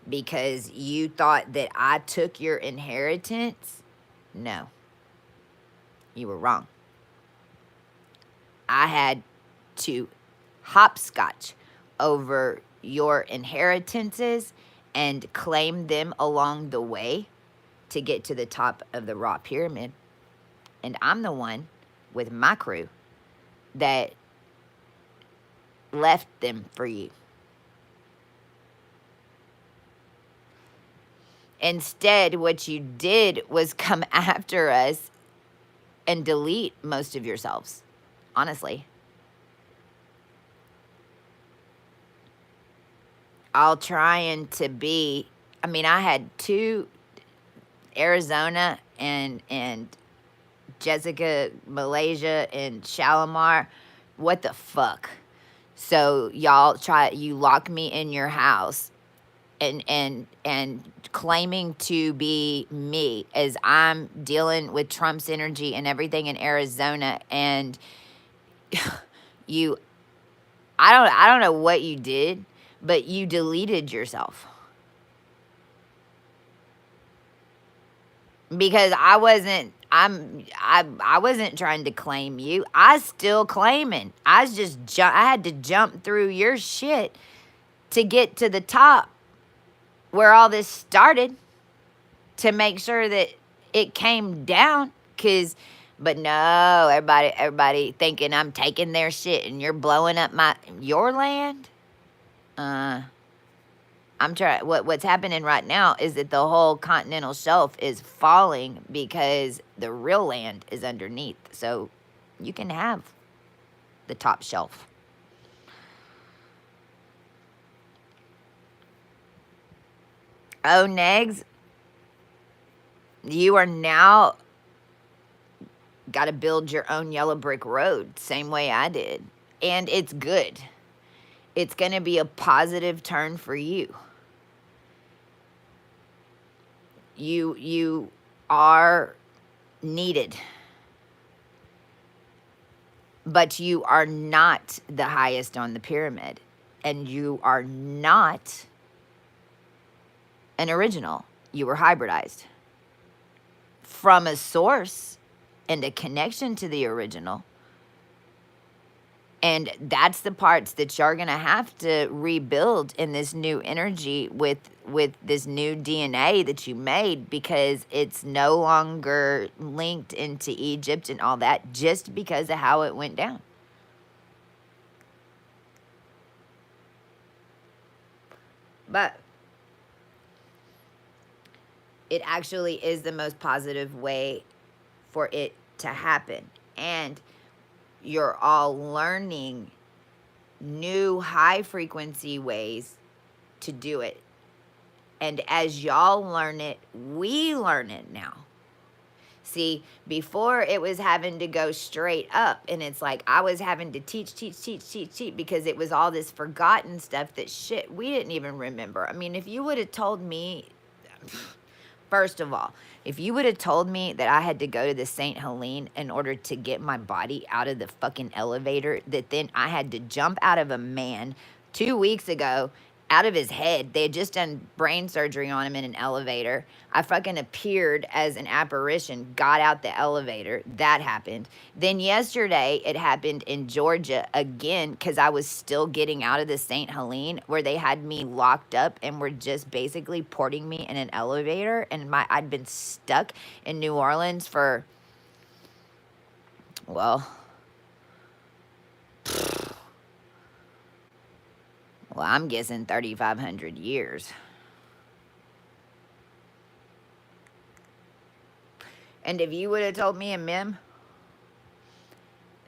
because you thought that I took your inheritance. No. You were wrong. I had to hopscotch over your inheritances and claim them along the way to get to the top of the raw pyramid. And I'm the one with my crew that left them for you. Instead, what you did was come after us and delete most of yourselves, honestly. All trying to be, I mean, I had 2, Arizona and Jessica, Malaysia, and Shalimar. What the fuck? So y'all you lock me in your house and claiming to be me as I'm dealing with Trump's energy and everything in Arizona, and I don't know what you did, but you deleted yourself. because I wasn't trying to claim you. I still claiming. I had to jump through your shit to get to the top where all this started, to make sure that it came down. But no, everybody thinking I'm taking their shit and you're blowing up your land. I'm trying. What's happening right now is that the whole continental shelf is falling because the real land is underneath. So you can have the top shelf. Oh, Negs, you are now got to build your own yellow brick road, same way I did. And it's good. It's going to be a positive turn for you. You are needed. But you are not the highest on the pyramid. And you are not an original. You were hybridized from a source and a connection to the original. And that's the parts that you're going to have to rebuild in this new energy with this new DNA that you made, because it's no longer linked into Egypt and all that just because of how it went down. But it actually is the most positive way for it to happen. And you're all learning new high frequency ways to do it. And as y'all learn it, we learn it now. See, before it was having to go straight up, and it's like I was having to teach because it was all this forgotten stuff that shit we didn't even remember. I mean, if you would have told me, first of all, if you would have told me that I had to go to the St. Helene in order to get my body out of the fucking elevator, that then I had to jump out of a man 2 weeks ago, out of his head. They had just done brain surgery on him in an elevator. I fucking appeared as an apparition, got out the elevator. That happened. Then yesterday, it happened in Georgia again, because I was still getting out of the St. Helene, where they had me locked up and were just basically porting me in an elevator. And I'd been stuck in New Orleans for, well, I'm guessing 3,500 years. And if you would have told me and Mim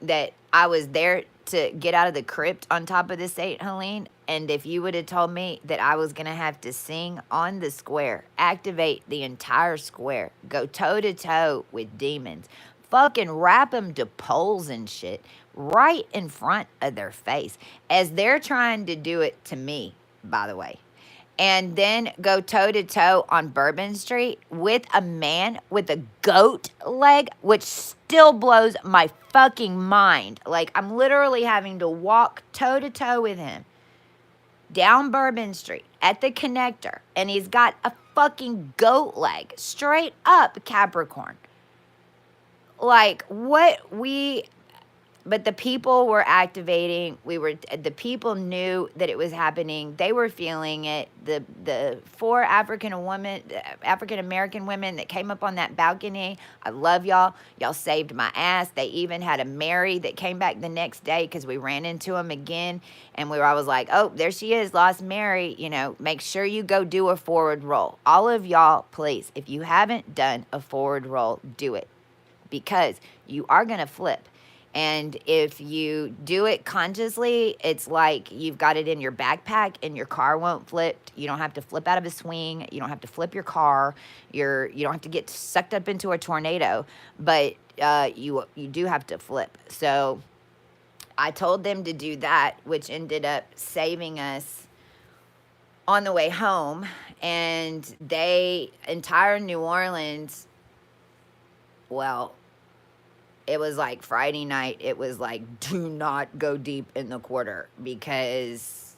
that I was there to get out of the crypt on top of the St. Helene, and if you would have told me that I was going to have to sing on the square, activate the entire square, go toe-to-toe with demons, fucking wrap them to poles and shit right in front of their face, as they're trying to do it to me, by the way, and then go toe-to-toe on Bourbon Street with a man with a goat leg, which still blows my fucking mind. Like, I'm literally having to walk toe-to-toe with him down Bourbon Street at the connector, and he's got a fucking goat leg, straight up Capricorn. Like, but the people were activating. The people knew that it was happening. They were feeling it. The 4 African American women that came up on that balcony, I love y'all. Y'all saved my ass. They even had a Mary that came back the next day, because we ran into them again, and I was like, oh, there she is, lost Mary. Make sure you go do a forward roll. All of y'all, please, if you haven't done a forward roll, do it, because you are going to flip. And if you do it consciously, it's like you've got it in your backpack and your car won't flip. You don't have to flip out of a swing. You don't have to flip your car. You don't have to get sucked up into a tornado. But you do have to flip. So I told them to do that, which ended up saving us on the way home. And entire New Orleans, well, it was like Friday night, it was like, do not go deep in the quarter, because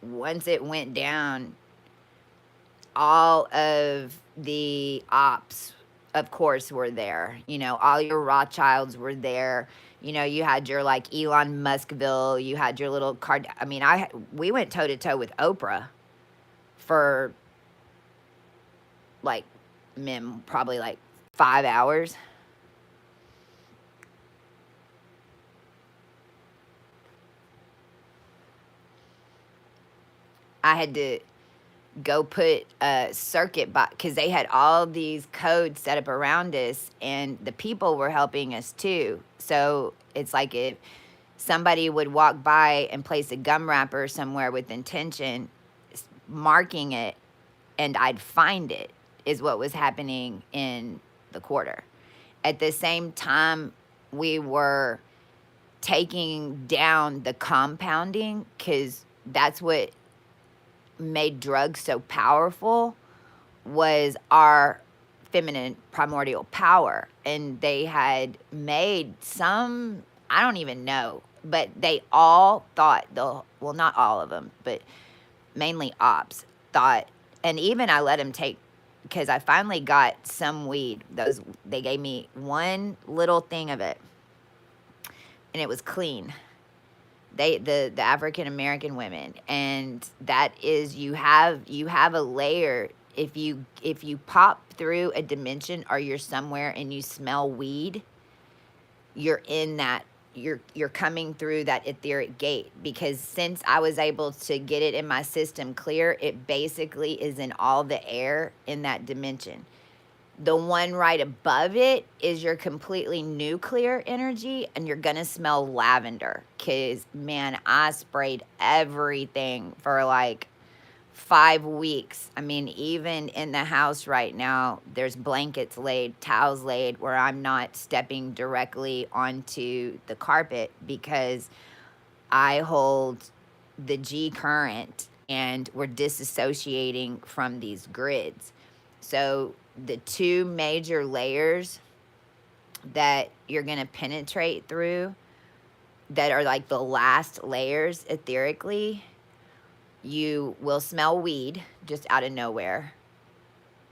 once it went down, all of the ops of course, were there. All your Rothschilds were there. You had your like Elon Muskville. You had your little card. I mean, we went toe to toe with Oprah for like, probably like 5 hours. I had to go put a circuit box because they had all these codes set up around us, and the people were helping us too. So it's like if somebody would walk by and place a gum wrapper somewhere with intention, marking it, and I'd find it, is what was happening in the quarter. At the same time, we were taking down the compounding, because that's what made drugs so powerful, was our feminine primordial power. And they had made some, I don't even know, but they all thought, well, not all of them, but mainly ops thought, and even I let them take, because I finally got some weed. They gave me one little thing of it, and it was clean. The African American women, and that is, you have a layer. If you pop through a dimension, or you're somewhere and you smell weed, you're in that, you're coming through that etheric gate. Because since I was able to get it in my system clear, it basically is in all the air in that dimension. The one right above it is your completely nuclear energy, and you're gonna smell lavender. Cause man, I sprayed everything for like 5 weeks. I mean, even in the house right now, there's blankets laid, towels laid, where I'm not stepping directly onto the carpet, because I hold the G current, and we're disassociating from these grids. So the two major layers that you're going to penetrate through, that are like the last layers etherically, you will smell weed just out of nowhere,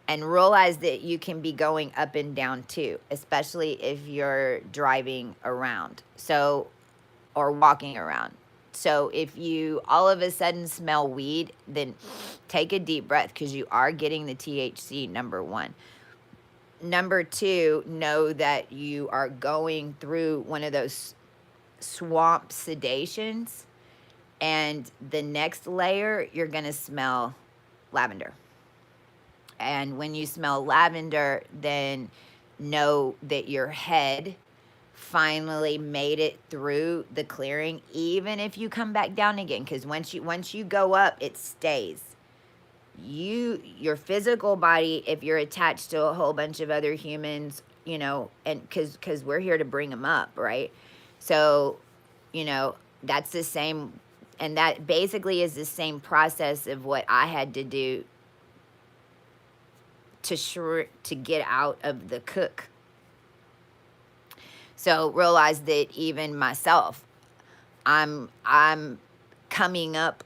and realize that you can be going up and down too, especially if you're driving around, or walking around. So if you all of a sudden smell weed, then take a deep breath, because you are getting the THC, number one. Number two, know that you are going through one of those swamp sedations, and the next layer, you're going to smell lavender. And when you smell lavender, then know that your head finally made it through the clearing, even if you come back down again. Because once you go up, it stays. Your physical body, if you're attached to a whole bunch of other humans, and because we're here to bring them up, right? So that's the same, and that basically is the same process of what I had to do to get out of the cook. So realize that even myself, I'm coming up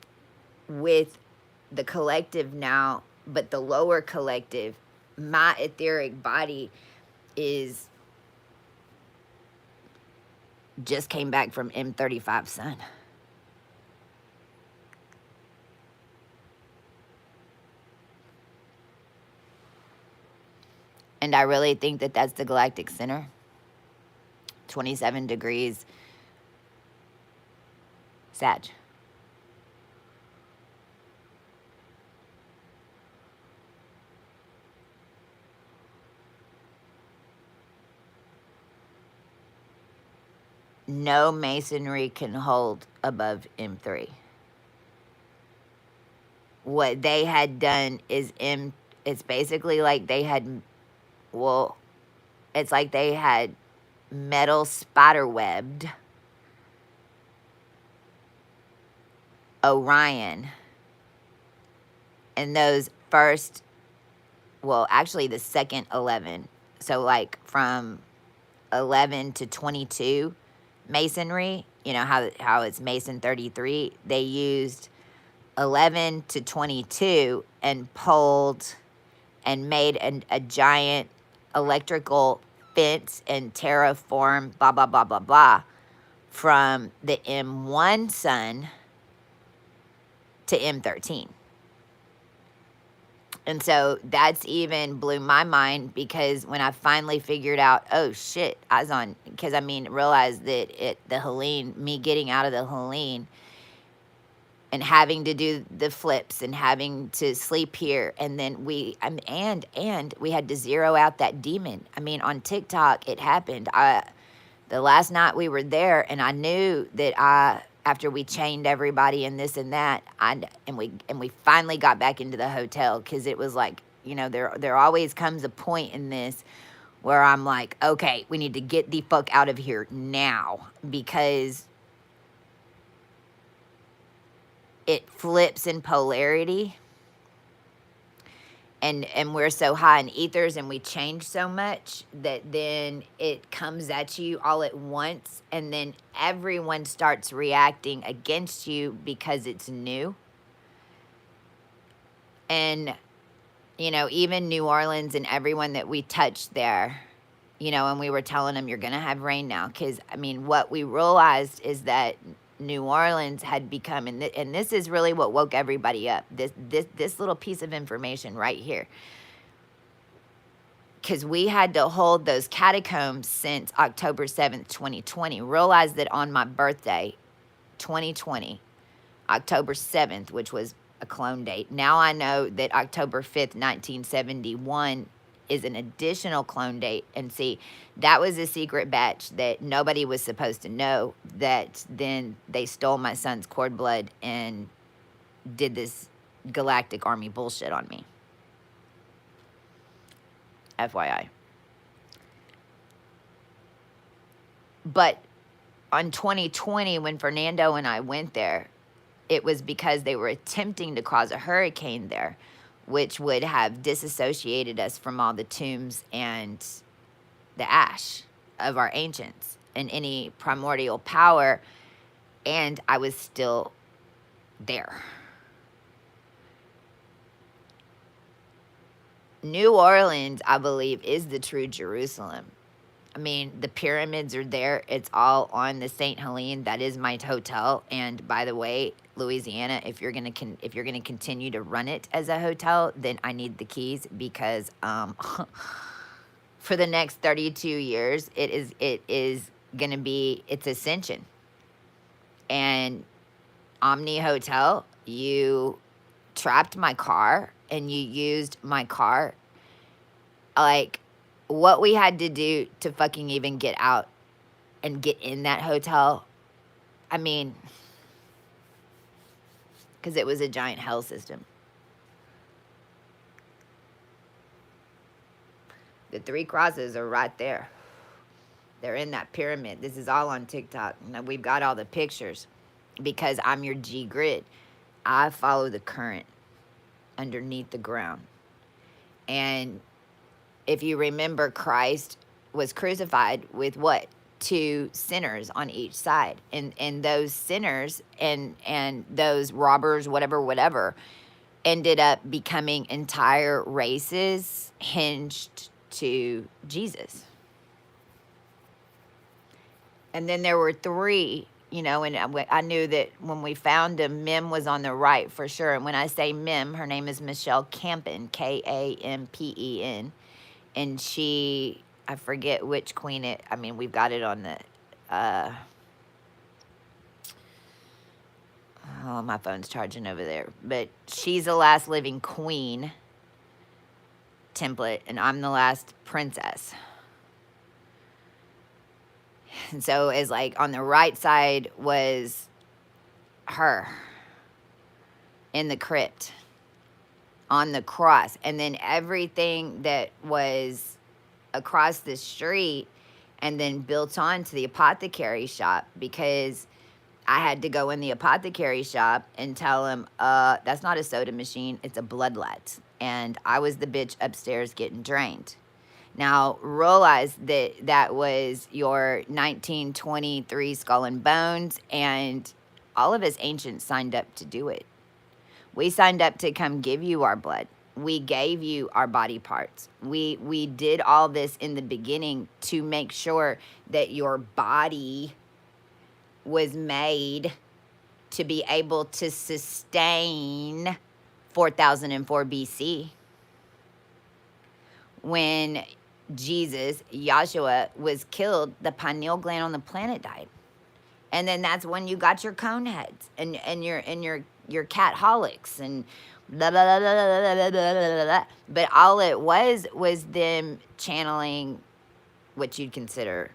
with the collective now, but the lower collective, my etheric body just came back from M35 sun. And I really think that that's the galactic center. 27 degrees Sag. No masonry can hold above M3. What they had done is it's basically like they had, it's like they had metal spiderwebbed Orion, and those first, actually the second 11, so like from 11 to 22 masonry, how it's Mason 33, they used 11 to 22 and pulled and made a giant electrical fence and terraform, blah, blah, blah, blah, blah, from the M1 sun to M13. And so that's even blew my mind, because when I finally figured out, oh shit, I was on, because I mean, realized that the Helene, me getting out of the Helene and having to do the flips and having to sleep here. And then and we had to zero out that demon. I mean, on TikTok, it happened. The last night we were there, and I knew that after we chained everybody and this and that, and we finally got back into the hotel, because it was like, you know, there always comes a point in this where I'm like, okay, we need to get the fuck out of here now, because it flips in polarity, and we're so high in ethers, and we change so much that then it comes at you all at once, and then everyone starts reacting against you because it's new. And, you know, even New Orleans and everyone that we touched there, you know, and we were telling them, you're going to have rain now. Because, I mean, what we realized is that New Orleans had become, and this is really what woke everybody up, this little piece of information right here. Because we had to hold those catacombs since October 7th, 2020. Realized that on my birthday, 2020, October 7th, which was a clone date. Now I know that October 5th, 1971 is an additional clone date. And see, that was a secret batch that nobody was supposed to know, that then they stole my son's cord blood and did this galactic army bullshit on me. FYI. But on 2020, when Fernando and I went there, it was because they were attempting to cause a hurricane there, which would have disassociated us from all the tombs and the ash of our ancients and any primordial power. And I was still there. New Orleans, I believe, is the true Jerusalem. I mean, the pyramids are there. It's all on the St. Helene. That is my hotel. And by the way, Louisiana, if you're gonna continue to run it as a hotel, then I need the keys, because for the next 32 years, it is gonna be its ascension. And Omni Hotel, you trapped my car and you used my car. Like, what we had to do to fucking even get out and get in that hotel, I mean, because it was a giant hell system. The 3 crosses are right there. They're in that pyramid. This is all on TikTok. Now, we've got all the pictures, because I'm your G grid. I follow the current underneath the ground. And if you remember, Christ was crucified with what? 2 sinners on each side. And those sinners and those robbers, whatever, ended up becoming entire races hinged to Jesus. And then there were 3, you know, and I knew that when we found him, Mim was on the right for sure. And when I say Mim, her name is Michelle Campen, Kampen. And she, I forget which queen I mean, we've got it on the, oh, my phone's charging over there. But she's the last living queen template, and I'm the last princess. And so it's like on the right side was her in the crypt on the cross. And then everything that was across the street and then built on to the apothecary shop, because I had to go in the apothecary shop and tell him, that's not a soda machine, it's a bloodlet. And I was the bitch upstairs getting drained. Now, realize that that was your 1923 Skull and Bones, and all of us ancients signed up to do it. We signed up to come give you our blood. We gave you our body parts. We did all this in the beginning to make sure that your body was made to be able to sustain 4004 BC when Jesus, Yahshua, was killed. The pineal gland on the planet died. And then that's when you got your cone heads and your catholics and blah, blah, blah, blah, blah, blah, blah, blah, blah. But all it was them channeling what you'd consider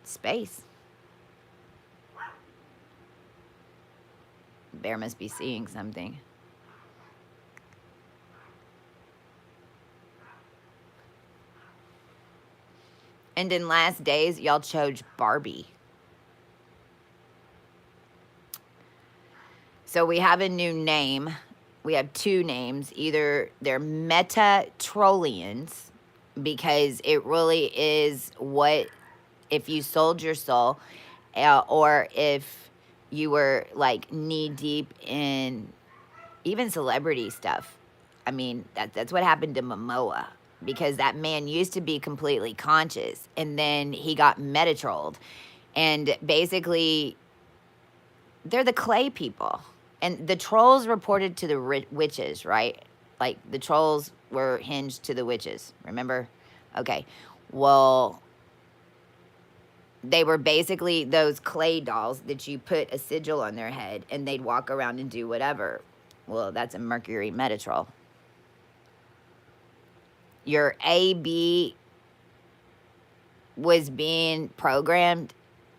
space. Bear must be seeing something. And in last days, y'all chose Barbie. So we have a new name. We have two names. Either they're Meta-Trollians, because it really is what, if you sold your soul, or if you were like knee deep in even celebrity stuff. I mean, that's what happened to Momoa, because that man used to be completely conscious, and then he got meta-trolled. And basically, they're the clay people. And the trolls reported to the witches, right? Like, the trolls were hinged to the witches, remember? Okay. Well, they were basically those clay dolls that you put a sigil on their head, and they'd walk around and do whatever. Well, that's a Mercury Metatroll. Your AB was being programmed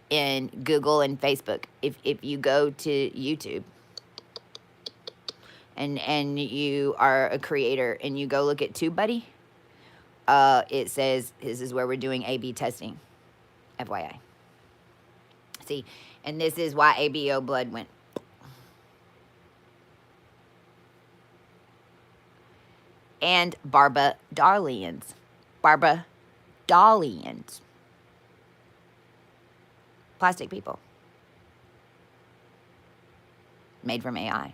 in Google and Facebook. If you go to YouTube and you are a creator and you go look at TubeBuddy, it says this is where we're doing AB testing, FYI. See, and this is why ABO blood went. And Barbadolians. Barbadolians. Plastic people. Made from AI.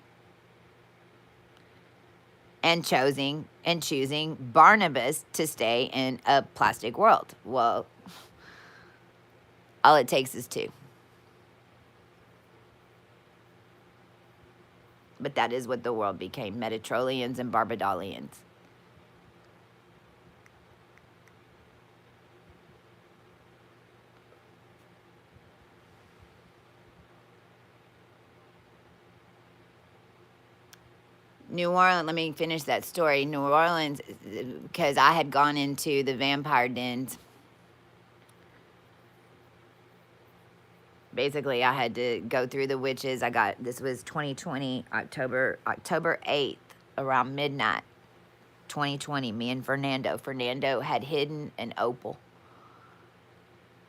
And choosing Barnabas to stay in a plastic world. Well, all it takes is two. But that is what the world became, Metatrollians and Barbadolians. New Orleans, let me finish that story. New Orleans, because I had gone into the vampire dens. Basically, I had to go through the witches. This was 2020, October 8th, around midnight, 2020, me and Fernando. Fernando had hidden an opal.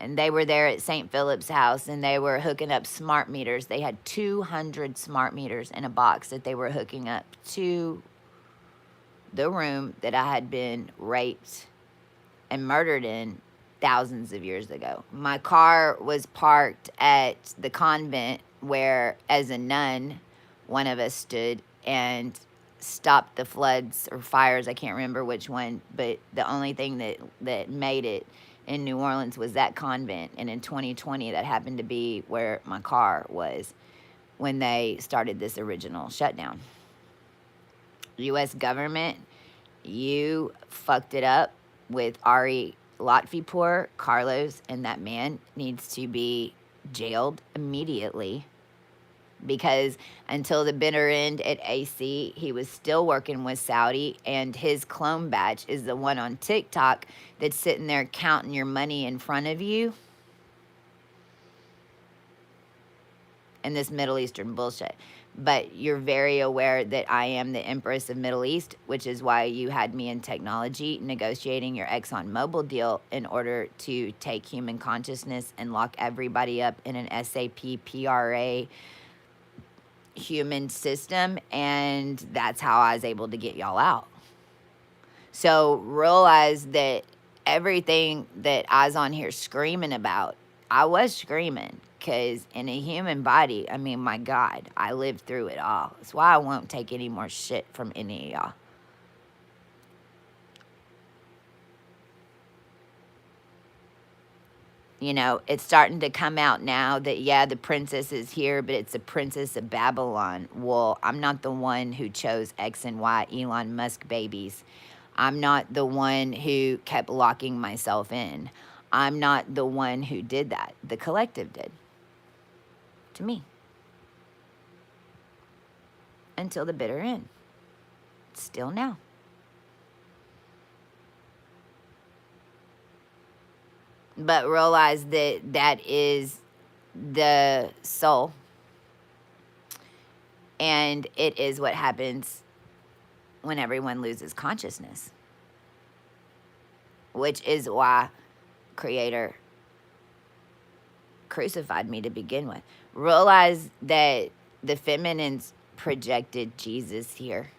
And they were there at St. Philip's house, and they were hooking up smart meters. They had 200 smart meters in a box that they were hooking up to the room that I had been raped and murdered in thousands of years ago. My car was parked at the convent where, as a nun, one of us stood and stopped the floods or fires. I can't remember which one, but the only thing that made it in New Orleans was that convent. And in 2020, that happened to be where my car was when they started this original shutdown. U.S. government, you fucked it up with Ari Lotfipur, Carlos, and that man needs to be jailed immediately, because until the bitter end at AC, he was still working with Saudi, and his clone batch is the one on TikTok that's sitting there counting your money in front of you. And this Middle Eastern bullshit. But you're very aware that I am the Empress of Middle East, which is why you had me in technology negotiating your ExxonMobil deal in order to take human consciousness and lock everybody up in an SAP PRA human system, and that's how I was able to get y'all out. So realize that everything that I was on here screaming about, I was screaming, because in a human body, I mean, my God, I lived through it all. That's why I won't take any more shit from any of y'all. You know, it's starting to come out now that, yeah, the princess is here, but it's the princess of Babylon. Well, I'm not the one who chose X and Y Elon Musk babies. I'm not the one who kept locking myself in. I'm not the one who did that. The collective did to me until the bitter end. Still now. But realize that that is the soul. And it is what happens when everyone loses consciousness. Which is why Creator crucified me to begin with. Realize that the feminines projected Jesus here.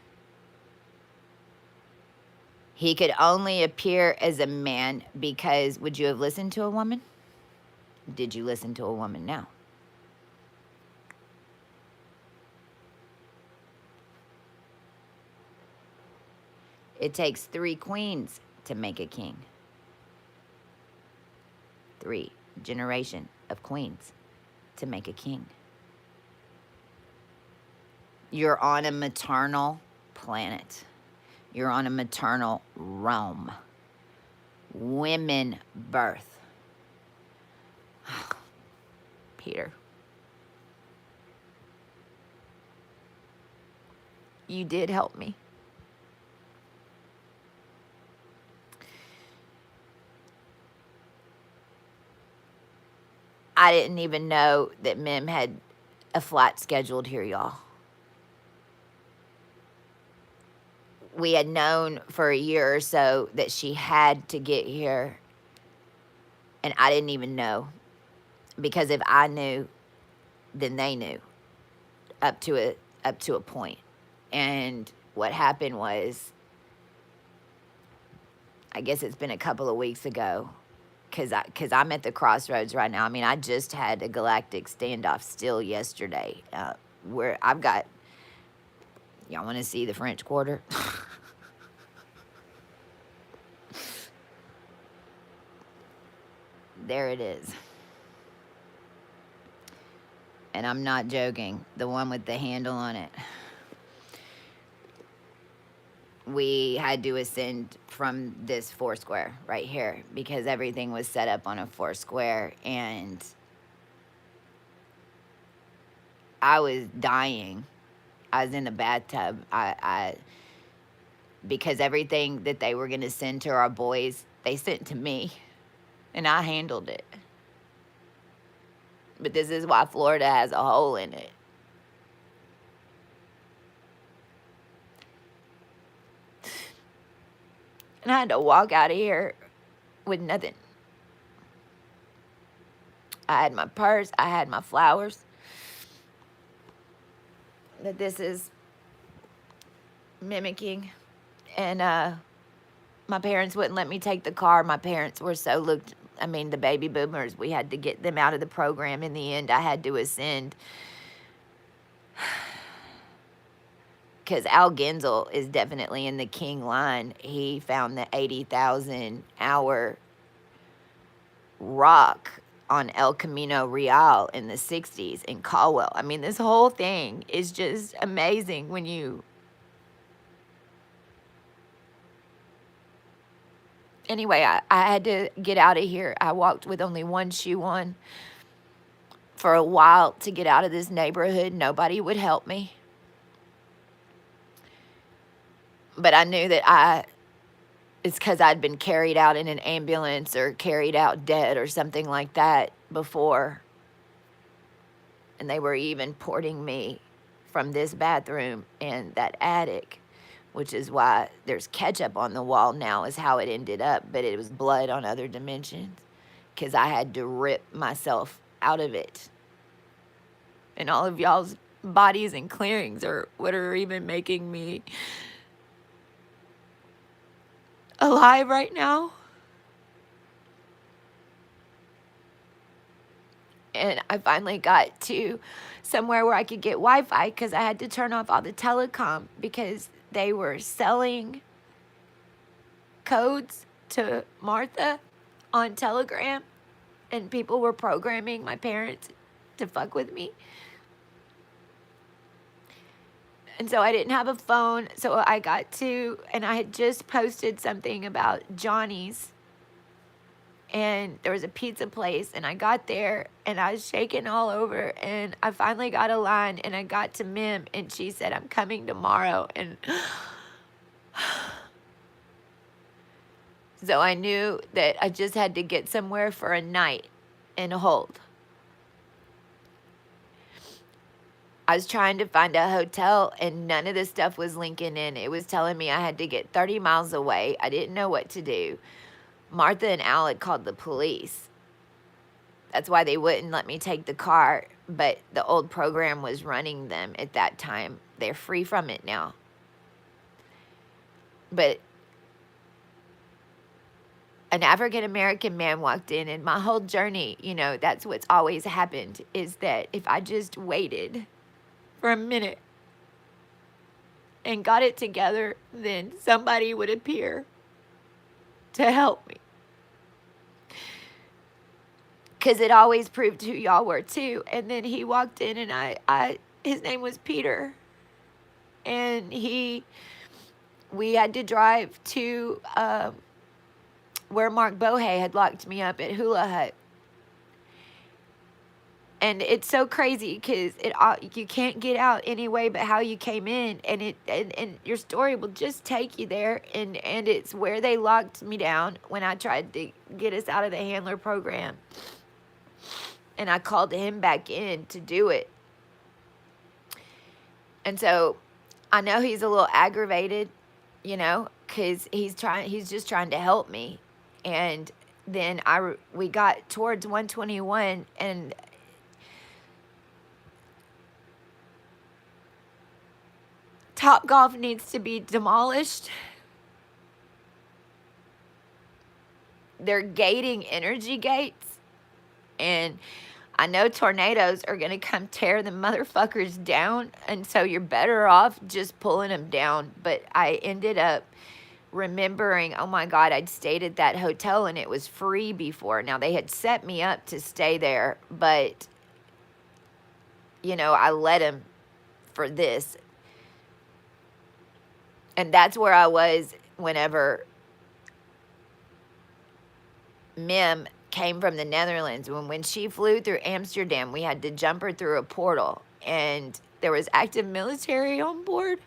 He could only appear as a man because, would you have listened to a woman? Did you listen to a woman now? It takes 3 queens to make a king. 3 generation of queens to make a king. You're on a maternal planet. You're on a maternal realm. Women birth. Peter. You did help me. I didn't even know that Mim had a flight scheduled here, y'all. We had known for a year or so that she had to get here, and I didn't even know, because if I knew, then they knew up to a point. And what happened was, I guess it's been a couple of weeks ago, because I'm at the crossroads right now. I mean, I just had a galactic standoff still yesterday, where I've got, y'all want to see the French Quarter? There it is. And I'm not joking. The one with the handle on it. We had to ascend from this 4 square right here because everything was set up on a 4 square, and I was dying. I was in the bathtub. Because everything that they were going to send to our boys, they sent to me, and I handled it. But this is why Florida has a hole in it. And I had to walk out of here with nothing. I had my purse. I had my flowers. That this is mimicking. And my parents wouldn't let me take the car. My parents were so the baby boomers, we had to get them out of the program. In the end, I had to ascend. Because Al Genzel is definitely in the king line. He found the 80,000 hour rock on El Camino Real in the 60s in Caldwell. I mean, this whole thing is just amazing when you... Anyway, I had to get out of here. I walked with only one shoe on for a while to get out of this neighborhood. Nobody would help me. But I knew that it's because I'd been carried out in an ambulance or carried out dead or something like that before. And they were even porting me from this bathroom and that attic, which is why there's ketchup on the wall now, is how it ended up. But it was blood on other dimensions because I had to rip myself out of it. And all of y'all's bodies and clearings are what are even making me alive right now. And I finally got to somewhere where I could get Wi-Fi because I had to turn off all the telecom because they were selling codes to Martha on Telegram. and people were programming my parents to fuck with me. And so I didn't have a phone, so I got to, and I had just posted something about Johnny's, and there was a pizza place, and I got there, and I was shaking all over, and I finally got a line, and I got to Mim, and she said, I'm coming tomorrow, and so I knew that I just had to get somewhere for a night and hold. I was trying to find a hotel, and none of the stuff was linking in. It was telling me I had to get 30 miles away. I didn't know what to do. Martha and Al had called the police. That's why they wouldn't let me take the car, but the old program was running them at that time. They're free from it now. But an African-American man walked in, and my whole journey, you know, that's what's always happened, is that if I just waited for a minute and got it together, then somebody would appear to help me. Because it always proved who y'all were too. And then he walked in, and his name was Peter. And we had to drive to where Mark Bohe had locked me up at Hula Hut. And it's so crazy because you can't get out anyway but how you came in, and your story will just take you there, and it's where they locked me down when I tried to get us out of the handler program. And I called him back in to do it. And so I know he's a little aggravated, you know, because he's just trying to help me. And then we got towards 121, and Topgolf needs to be demolished. They're gating energy gates, and I know tornadoes are going to come tear the motherfuckers down, and so you're better off just pulling them down. But I ended up remembering, oh my God, I'd stayed at that hotel, and it was free before. Now, they had set me up to stay there, but, you know, I let him for this. And that's where I was whenever Mim came from the Netherlands. When she flew through Amsterdam, we had to jump her through a portal, and there was active military on board.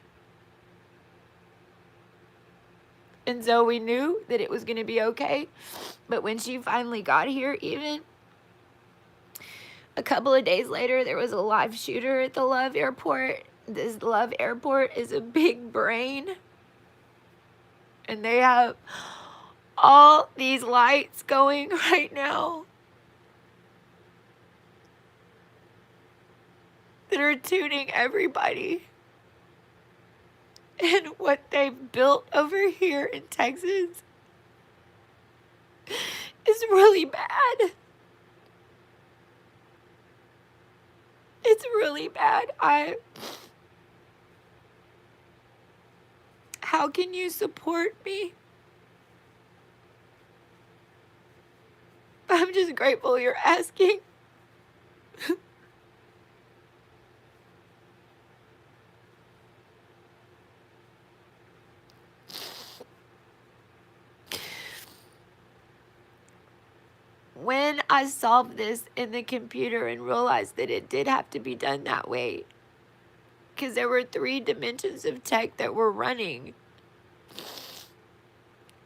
And so we knew that it was going to be okay. But when she finally got here, even a couple of days later, there was a live shooter at the Love Airport. This Love Airport is a big brain, and they have all these lights going right now that are tuning everybody. And what they've built over here in Texas is really bad. It's really bad. How can you support me? I'm just grateful you're asking. When I solved this in the computer and realized that it did have to be done that way, because there were 3 dimensions of tech that were running.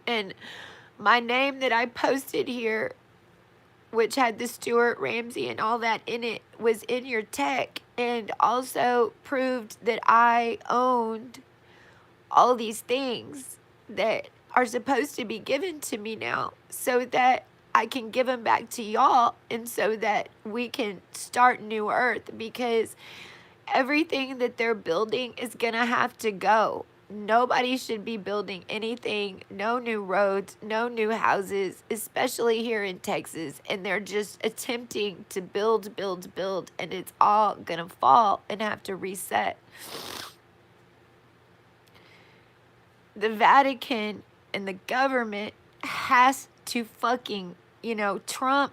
And my name that I posted here, which had the Stuart Ramsey and all that in it, was in your tech, and also proved that I owned all these things that are supposed to be given to me now, so that I can give them back to y'all, and so that we can start New Earth, because everything that they're building is gonna have to go. Nobody should be building anything, no new roads, no new houses, especially here in Texas. And they're just attempting to build, and it's all gonna fall and have to reset. The Vatican and the government has to fucking, Trump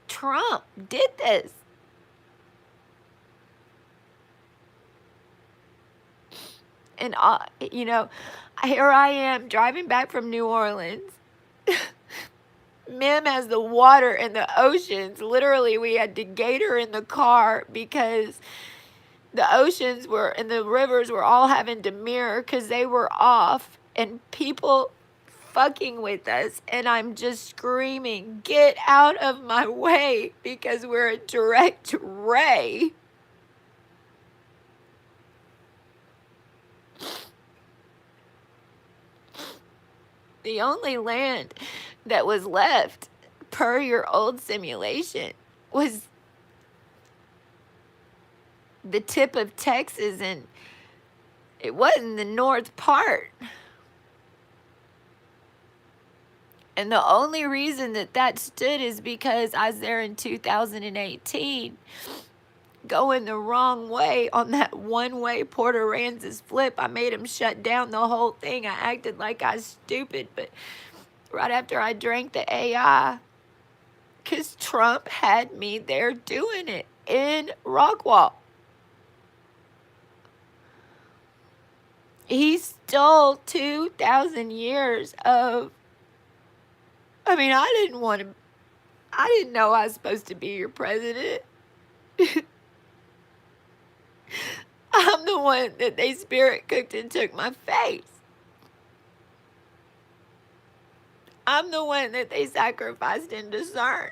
Trump did this. And, you know, here I am driving back from New Orleans. Mim has the water and the oceans. Literally, we had to gate her in the car because the oceans were and the rivers were all having to mirror because they were off. And people fucking with us. And I'm just screaming, get out of my way because we're a direct ray. The only land that was left per your old simulation was the tip of Texas, and it wasn't the north part. And the only reason that that stood is because I was there in 2018 going the wrong way on that one-way Port Aransas flip. I made him shut down the whole thing. I acted like I was stupid, but right after I drank the AI, because Trump had me there doing it in Rockwall. He stole 2,000 years of, I mean, I didn't know I was supposed to be your president. I'm the one that they spirit cooked and took my face. I'm the one that they sacrificed and discerned.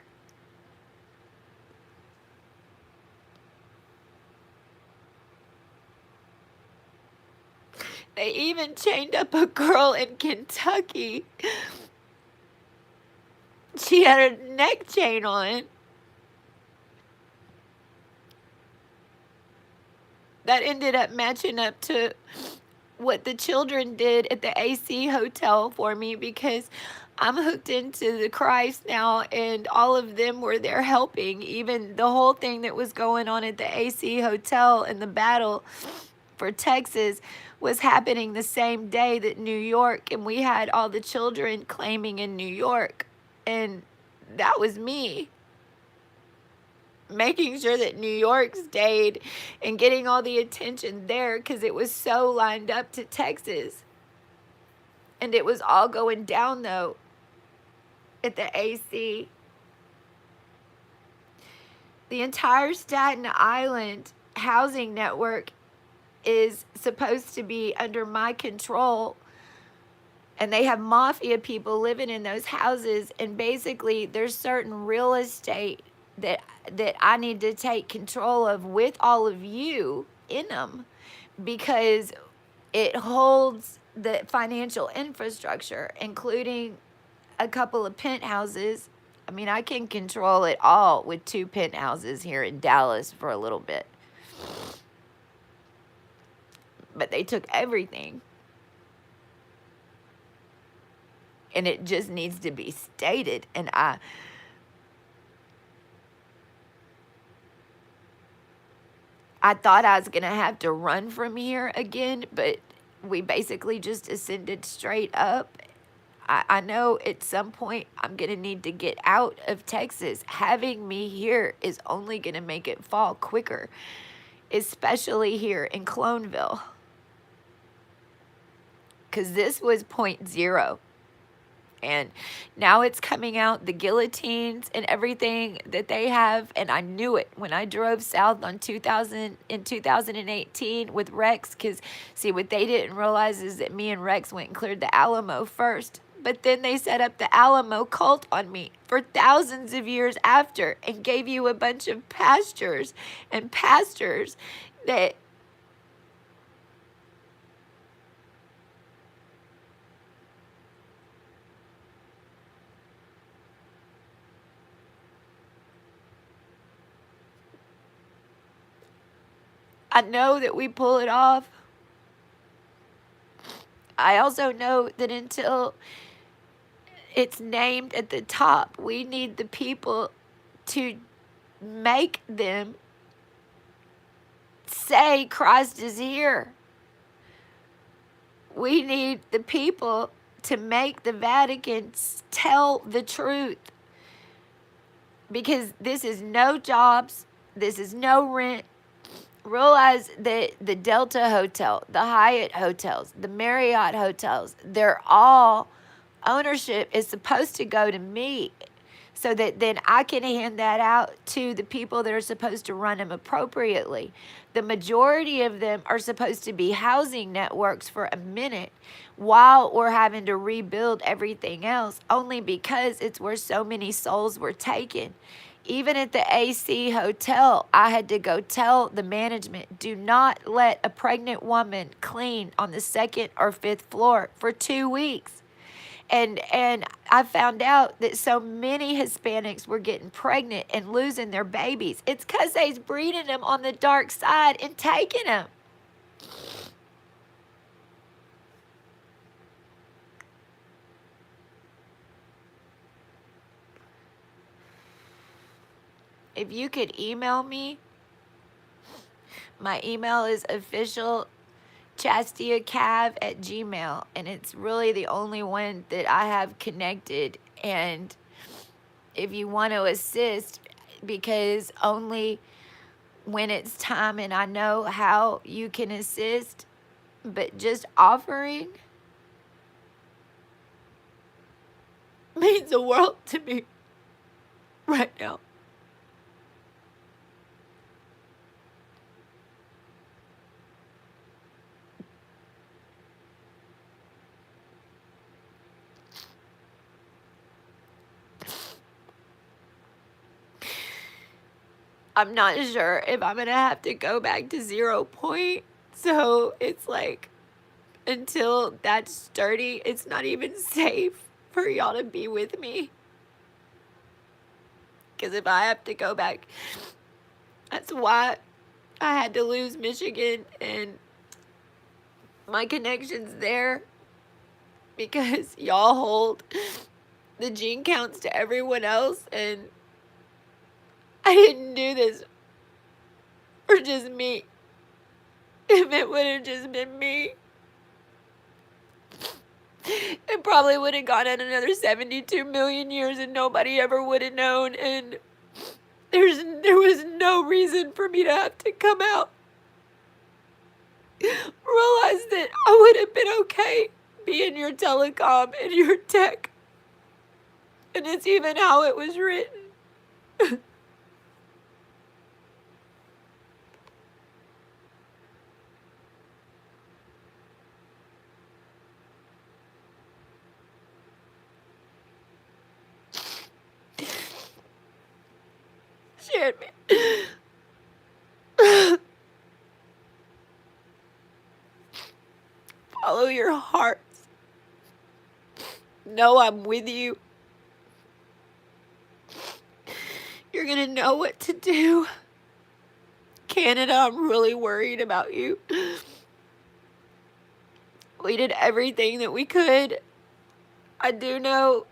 They even chained up a girl in Kentucky. She had a neck chain on. That ended up matching up to what the children did at the AC hotel for me because I'm hooked into the Christ now, and all of them were there helping. Even the whole thing that was going on at the AC hotel and the battle for Texas was happening the same day that New York, and we had all the children claiming in New York, and that was me. Making sure that New York stayed and getting all the attention there because it was so lined up to Texas. And it was all going down, though, at the AC. The entire Staten Island housing network is supposed to be under my control. And they have mafia people living in those houses. And basically, there's certain real estate that I need to take control of with all of you in them because it holds the financial infrastructure, including a couple of penthouses. I mean, I can control it all with 2 penthouses here in Dallas for a little bit. But they took everything. And it just needs to be stated. And I thought I was going to have to run from here again, but we basically just ascended straight up. I know at some point I'm going to need to get out of Texas. Having me here is only going to make it fall quicker, especially here in Cloneville. Because this was 0.0. And now it's coming out, the guillotines and everything that they have. And I knew it when I drove south in 2018 with Rex. Because, see, what they didn't realize is that me and Rex went and cleared the Alamo first. But then they set up the Alamo cult on me for thousands of years after and gave you a bunch of pastors and pastors that I know that we pull it off. I also know that until it's named at the top, we need the people to make them say Christ is here. We need the people to make the Vatican tell the truth. because this is no jobs, this is no rent. Realize that the Delta Hotel, the Hyatt hotels, the Marriott hotels, they're all, ownership is supposed to go to me, so that then I can hand that out to the people that are supposed to run them appropriately. The majority of them are supposed to be housing networks for a minute while we're having to rebuild everything else, only because it's where so many souls were taken. Even at the AC hotel, I had to go tell the management, do not let a pregnant woman clean on the second or fifth floor for 2 weeks. And I found out that so many Hispanics were getting pregnant and losing their babies. It's because they's breeding them on the dark side and taking them. If you could email me, my email is OfficialChastiaCav@gmail, and it's really the only one that I have connected. And if you want to assist, because only when it's time and I know how you can assist, but just offering means the world to me right now. I'm not sure if I'm gonna have to go back to 0 point. So it's like, until that's sturdy, it's not even safe for y'all to be with me. Because if I have to go back, that's why I had to lose Michigan and my connections there, because y'all hold the gene counts to everyone else, and I didn't do this for just me. If it would have just been me, it probably would have gone on another 72 million years and nobody ever would have known. And there was no reason for me to have to come out. Realize that I would have been okay being your telecom and your tech. And it's even how it was written. Shared me. Follow your hearts. Know I'm with you. You're gonna know what to do. Canada, I'm really worried about you. We did everything that we could. I do know,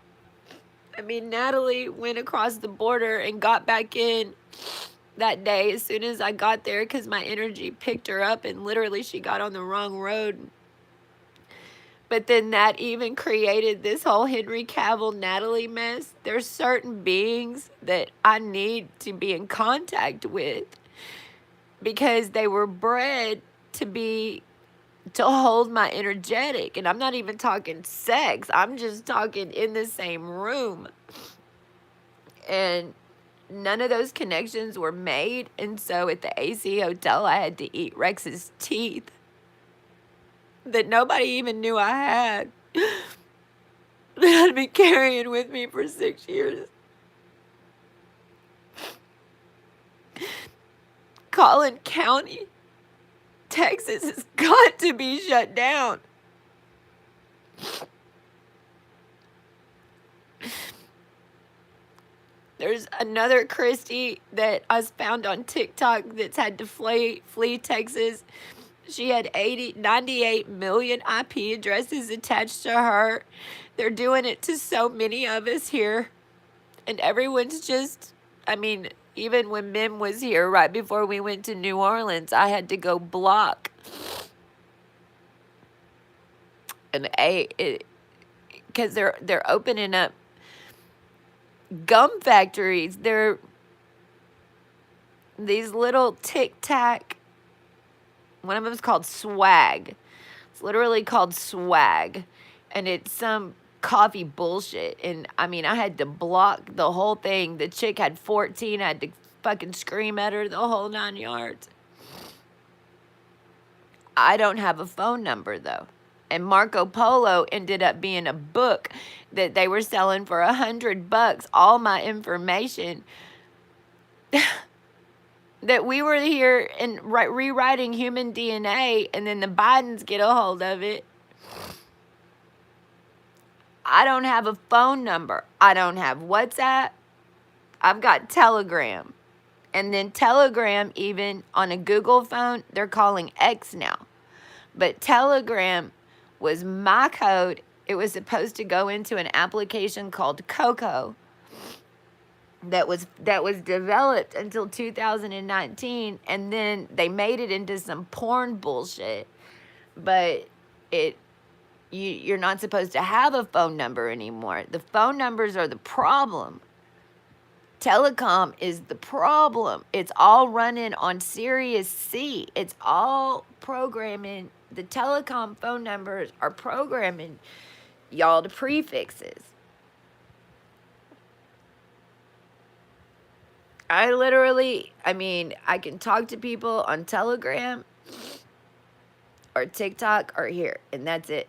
Natalie went across the border and got back in that day as soon as I got there, because my energy picked her up and literally she got on the wrong road. But then that even created this whole Henry Cavill Natalie mess. There's certain beings that I need to be in contact with, because they were bred to hold my energetic. And I'm not even talking sex. I'm just talking in the same room. And none of those connections were made. And so at the AC hotel, I had to eat Rex's teeth that nobody even knew I had, that I'd been carrying with me for 6 years. Collin County, Texas has got to be shut down. There's another Christy that I found on TikTok that's had to flee Texas. She had 98 million IP addresses attached to her. They're doing it to so many of us here. And everyone's just, even when Mim was here right before we went to New Orleans, I had to go block. And because they're opening up gum factories. They're these little Tic Tac. One of them's called Swag. It's literally called Swag. And it's some coffee bullshit. And I mean, I had to block the whole thing. The chick had 14. I had to fucking scream at her the whole 9 yards. I don't have a phone number though. And Marco Polo ended up being a book that they were selling for $100. All my information that we were here and rewriting human DNA, and then the Bidens get a hold of it. I don't have a phone number. I don't have WhatsApp. I've got Telegram. And then Telegram, even on a Google phone, they're calling X now. But Telegram was my code. It was supposed to go into an application called Coco that was developed until 2019, and then they made it into some porn bullshit. But you're not supposed to have a phone number anymore. The phone numbers are the problem. Telecom is the problem. It's all running on Sirius C. It's all programming. The telecom phone numbers are programming y'all to prefixes. I mean, I can talk to people on Telegram or TikTok or here, and that's it.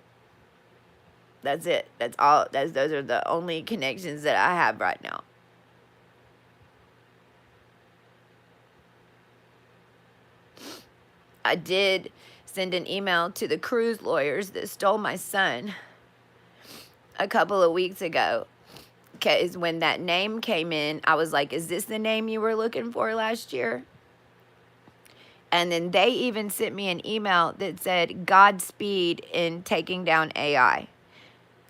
That's it. That's all. Those are the only connections that I have right now. I did send an email to the cruise lawyers that stole my son a couple of weeks ago. Because when that name came in, I was like, is this the name you were looking for last year? And then they even sent me an email that said, Godspeed in taking down AI.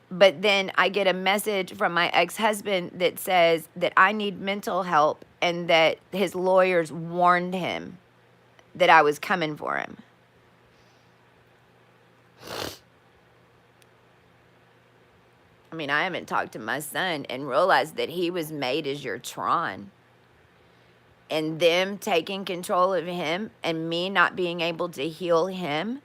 But then I get a message from my ex-husband that says that I need mental help and that his lawyers warned him that I was coming for him. I mean, I haven't talked to my son and realized that he was made as your Tron. And them taking control of him and me not being able to heal him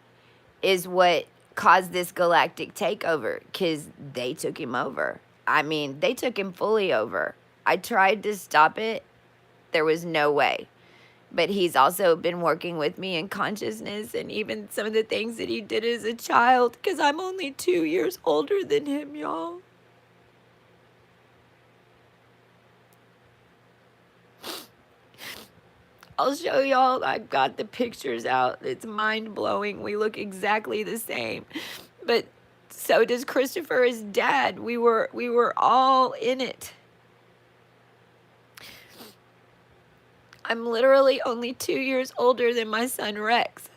is what caused this galactic takeover, because they took him over. I mean, they took him fully over. I tried to stop it. There was no way. But he's also been working with me in consciousness, and even some of the things that he did as a child, because I'm only 2 years older than him, y'all. I'll show y'all. I've got the pictures out. It's mind-blowing. We look exactly the same. But so does Christopher, his dad. We were all in it. I'm literally only 2 years older than my son Rex.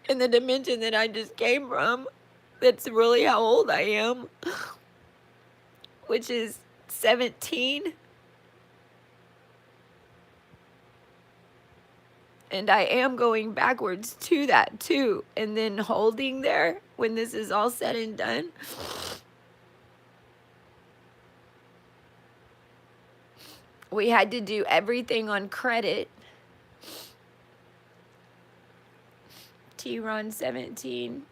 In the dimension that I just came from, that's really how old I am, which is 17. And I am going backwards to that too. And then holding there when this is all said and done. We had to do everything on credit. T-Ron 17.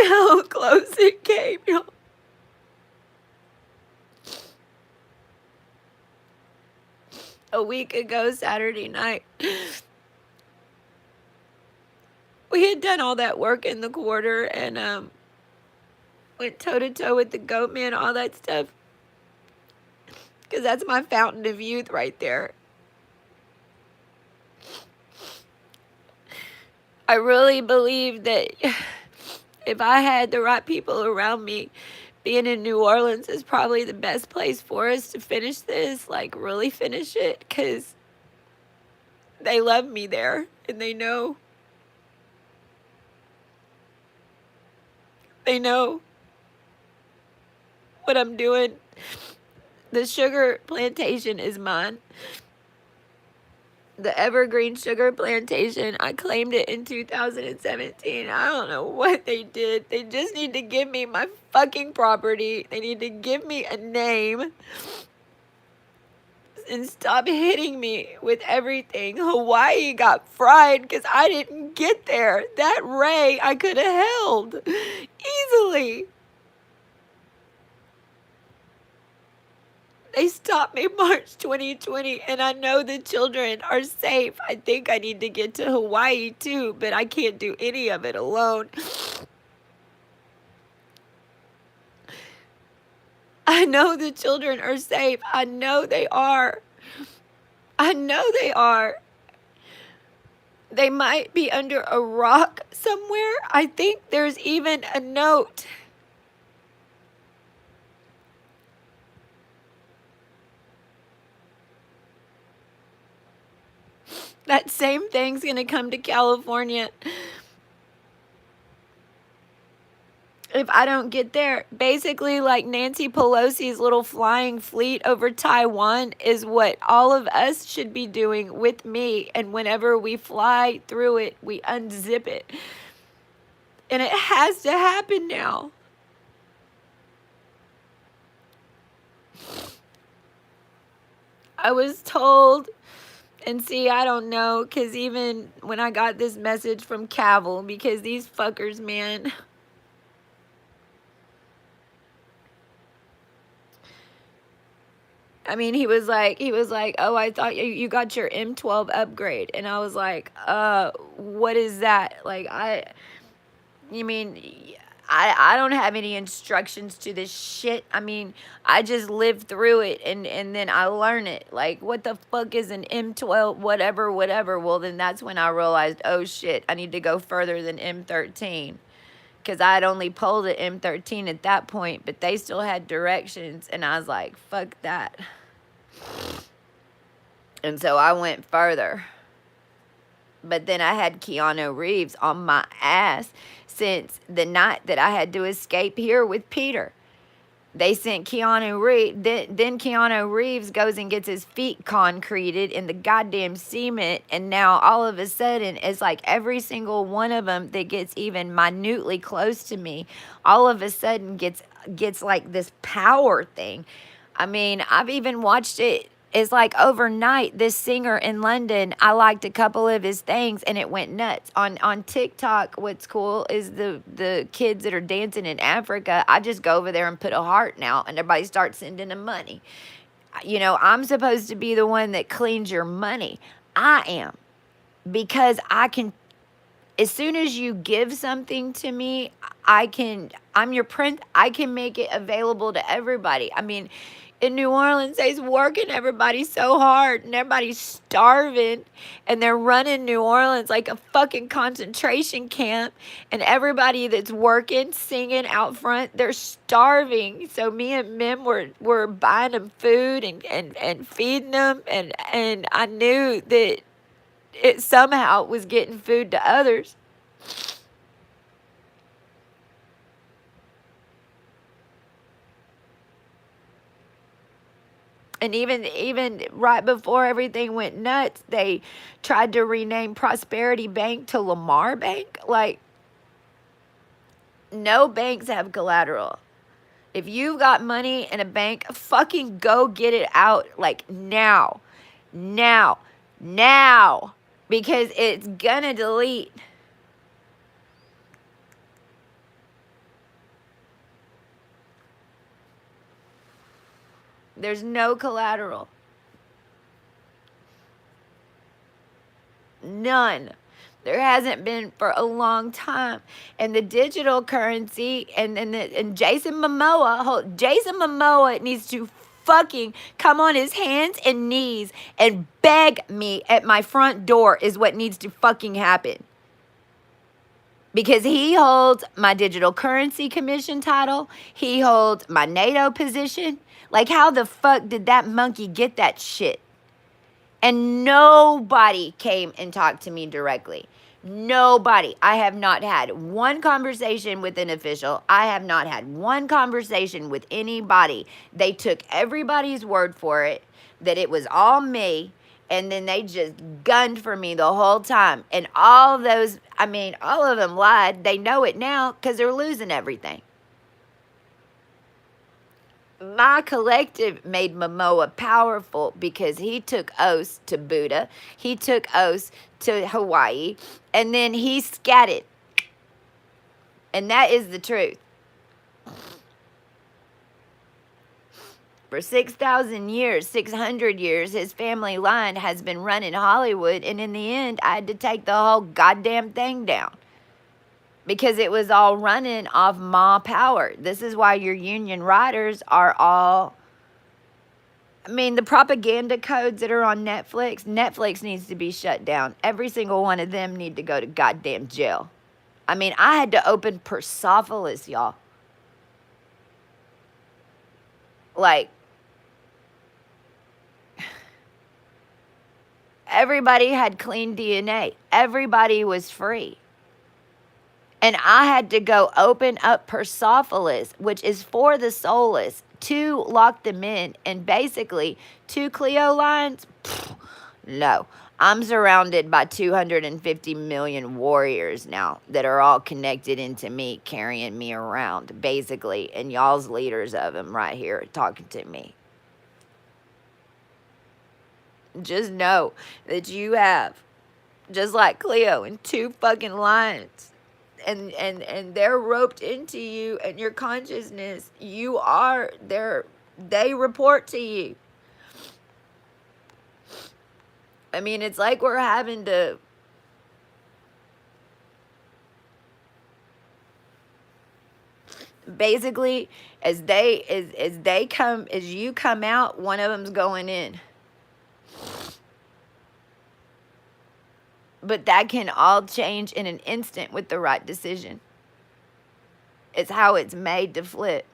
How close it came, y'all. A week ago, Saturday night, we had done all that work in the quarter and went toe-to-toe with the goat man, all that stuff. Because that's my fountain of youth right there. I really believe that if I had the right people around me, being in New Orleans is probably the best place for us to finish this, like really finish it, because they love me there and they know. They know what I'm doing. The sugar plantation is mine. The evergreen sugar plantation, I claimed it in 2017. I don't know what they did. They just need to give me my fucking property. They need to give me a name and stop hitting me with everything. Hawaii got fried because I didn't get there. That ray I could have held easily. They stopped me March 2020, and I know the children are safe. I think I need to get to Hawaii too, but I can't do any of it alone. I know the children are safe. I know they are. I know they are. They might be under a rock somewhere. I think there's even a note. That same thing's gonna come to California. If I don't get there, basically like Nancy Pelosi's little flying fleet over Taiwan is what all of us should be doing with me. And whenever we fly through it, we unzip it. And it has to happen now. I was told, and see, I don't know, because even when I got this message from Cavill, because these fuckers, man, I mean, he was like, oh, I thought you got your M12 upgrade. And I was like, what is that? Like, you mean, I don't have any instructions to this shit. I mean, I just lived through it and then I learn it. Like, what the fuck is an M12, whatever. Well, then that's when I realized, oh shit, I need to go further than M13. Because I had only pulled at M13 at that point, but they still had directions. And I was like, fuck that. And so I went further. But then I had Keanu Reeves on my ass since the night that I had to escape here with Peter. They sent Keanu Reeves. Then Keanu Reeves goes and gets his feet concreted in the goddamn cement. And now all of a sudden, it's like every single one of them that gets even minutely close to me, all of a sudden gets like this power thing. I mean, I've even watched it. It's like overnight, this singer in London, I liked a couple of his things and it went nuts. On TikTok, what's cool is the kids that are dancing in Africa, I just go over there and put a heart now and everybody starts sending them money. You know, I'm supposed to be the one that cleans your money. I am. Because I can, as soon as you give something to me, I'm your prince, I can make it available to everybody. I mean, in New Orleans, they's working everybody so hard and everybody's starving and they're running New Orleans like a fucking concentration camp and everybody that's working, singing out front, they're starving. So me and Mim were buying them food and feeding them and I knew that it somehow was getting food to others. And even right before everything went nuts, they tried to rename Prosperity Bank to Lamar Bank. Like, no banks have collateral. If you've got money in a bank, fucking go get it out, like, now. Now. Now. Because it's gonna delete. There's no collateral. None. There hasn't been for a long time. And the digital currency and Jason Momoa needs to fucking come on his hands and knees and beg me at my front door is what needs to fucking happen. Because he holds my digital currency commission title. He holds my NATO position. Like, how the fuck did that monkey get that shit? And nobody came and talked to me directly. Nobody. I have not had one conversation with an official. I have not had one conversation with anybody. They took everybody's word for it, that it was all me, and then they just gunned for me the whole time. And all those, I mean, all of them lied. They know it now because they're losing everything. My collective made Momoa powerful because he took oaths to Buddha, he took oaths to Hawaii, and then he scattered. And that is the truth. For 6,000 years, 600 years, his family line has been running Hollywood, and in the end, I had to take the whole goddamn thing down. Because it was all running off Ma power. This is why your union riders are all... I mean, the propaganda codes that are on Netflix needs to be shut down. Every single one of them need to go to goddamn jail. I mean, I had to open Persepolis, y'all. Like, everybody had clean DNA. Everybody was free. And I had to go open up Persepolis, which is for the soulless, to lock them in. And basically, 2 Cleo lines, no. I'm surrounded by 250 million warriors now that are all connected into me, carrying me around, basically. And y'all's leaders of them right here talking to me. Just know that you have, just like Cleo, and 2 fucking lines. And they're roped into you and your consciousness. You are there. They report to you. I mean, it's like we're having to basically, as you come out, one of them's going in. But that can all change in an instant with the right decision. It's how it's made to flip.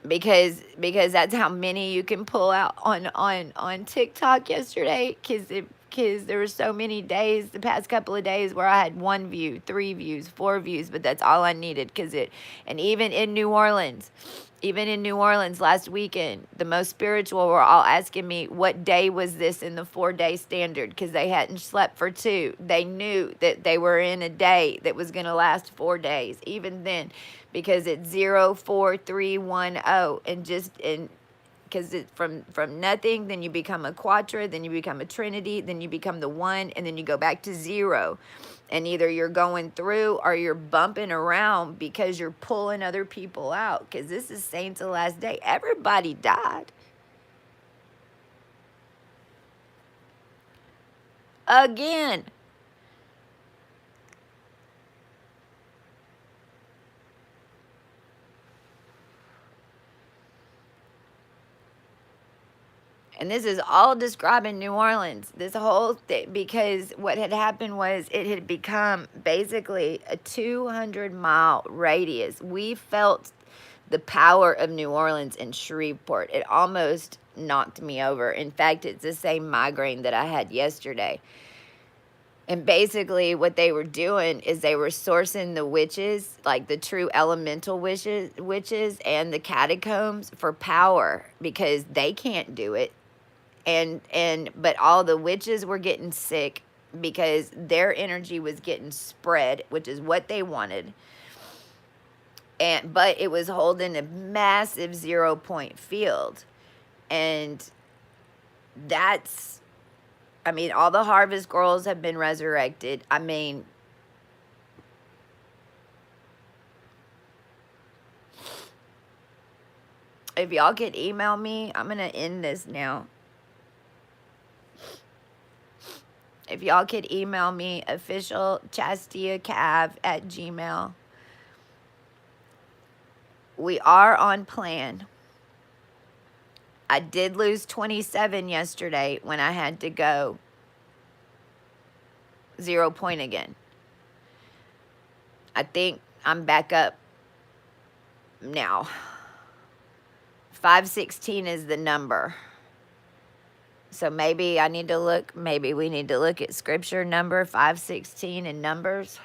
Because that's how many you can pull out on TikTok yesterday. Because there were so many days, the past couple of days, where I had 1 view, 3 views, 4 views, but that's all I needed. And even in New Orleans last weekend, the most spiritual were all asking me what day was this in the 4-day standard, because they hadn't slept for 2. They knew that they were in a day that was going to last 4 days, even then, because it's 04310, and because it's from nothing, then you become a quadra, then you become a trinity, then you become the 1, and then you go back to 0. And either you're going through or you're bumping around because you're pulling other people out. Because this is Saints of the Last Day. Everybody died. Again. And this is all describing New Orleans. This whole thing, because what had happened was it had become basically a 200-mile radius. We felt the power of New Orleans and Shreveport. It almost knocked me over. In fact, it's the same migraine that I had yesterday. And basically what they were doing is they were sourcing the witches, like the true elemental witches and the catacombs for power, because they can't do it. But all the witches were getting sick because their energy was getting spread, which is what they wanted. But it was holding a massive 0-point field. And that's, I mean, all the harvest girls have been resurrected. I mean, if y'all could email me, I'm going to end this now. If y'all could email me, OfficialChastiaCav@gmail. We are on plan. I did lose 27 yesterday when I had to go 0 point again. I think I'm back up now. 516 is the number. So maybe I need to look, maybe we need to look at scripture number 516 in Numbers.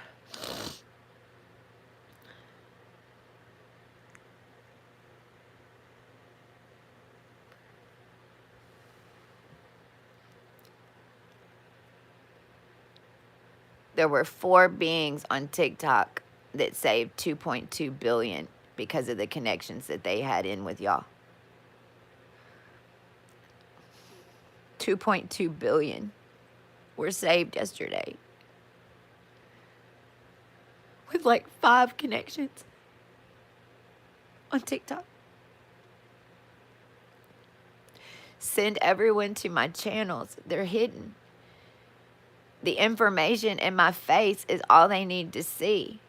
There were 4 beings on TikTok that saved 2.2 billion because of the connections that they had in with y'all. 2.2 billion were saved yesterday with like 5 connections on TikTok. Send everyone to my channels. They're hidden. The information in my face is all they need to see.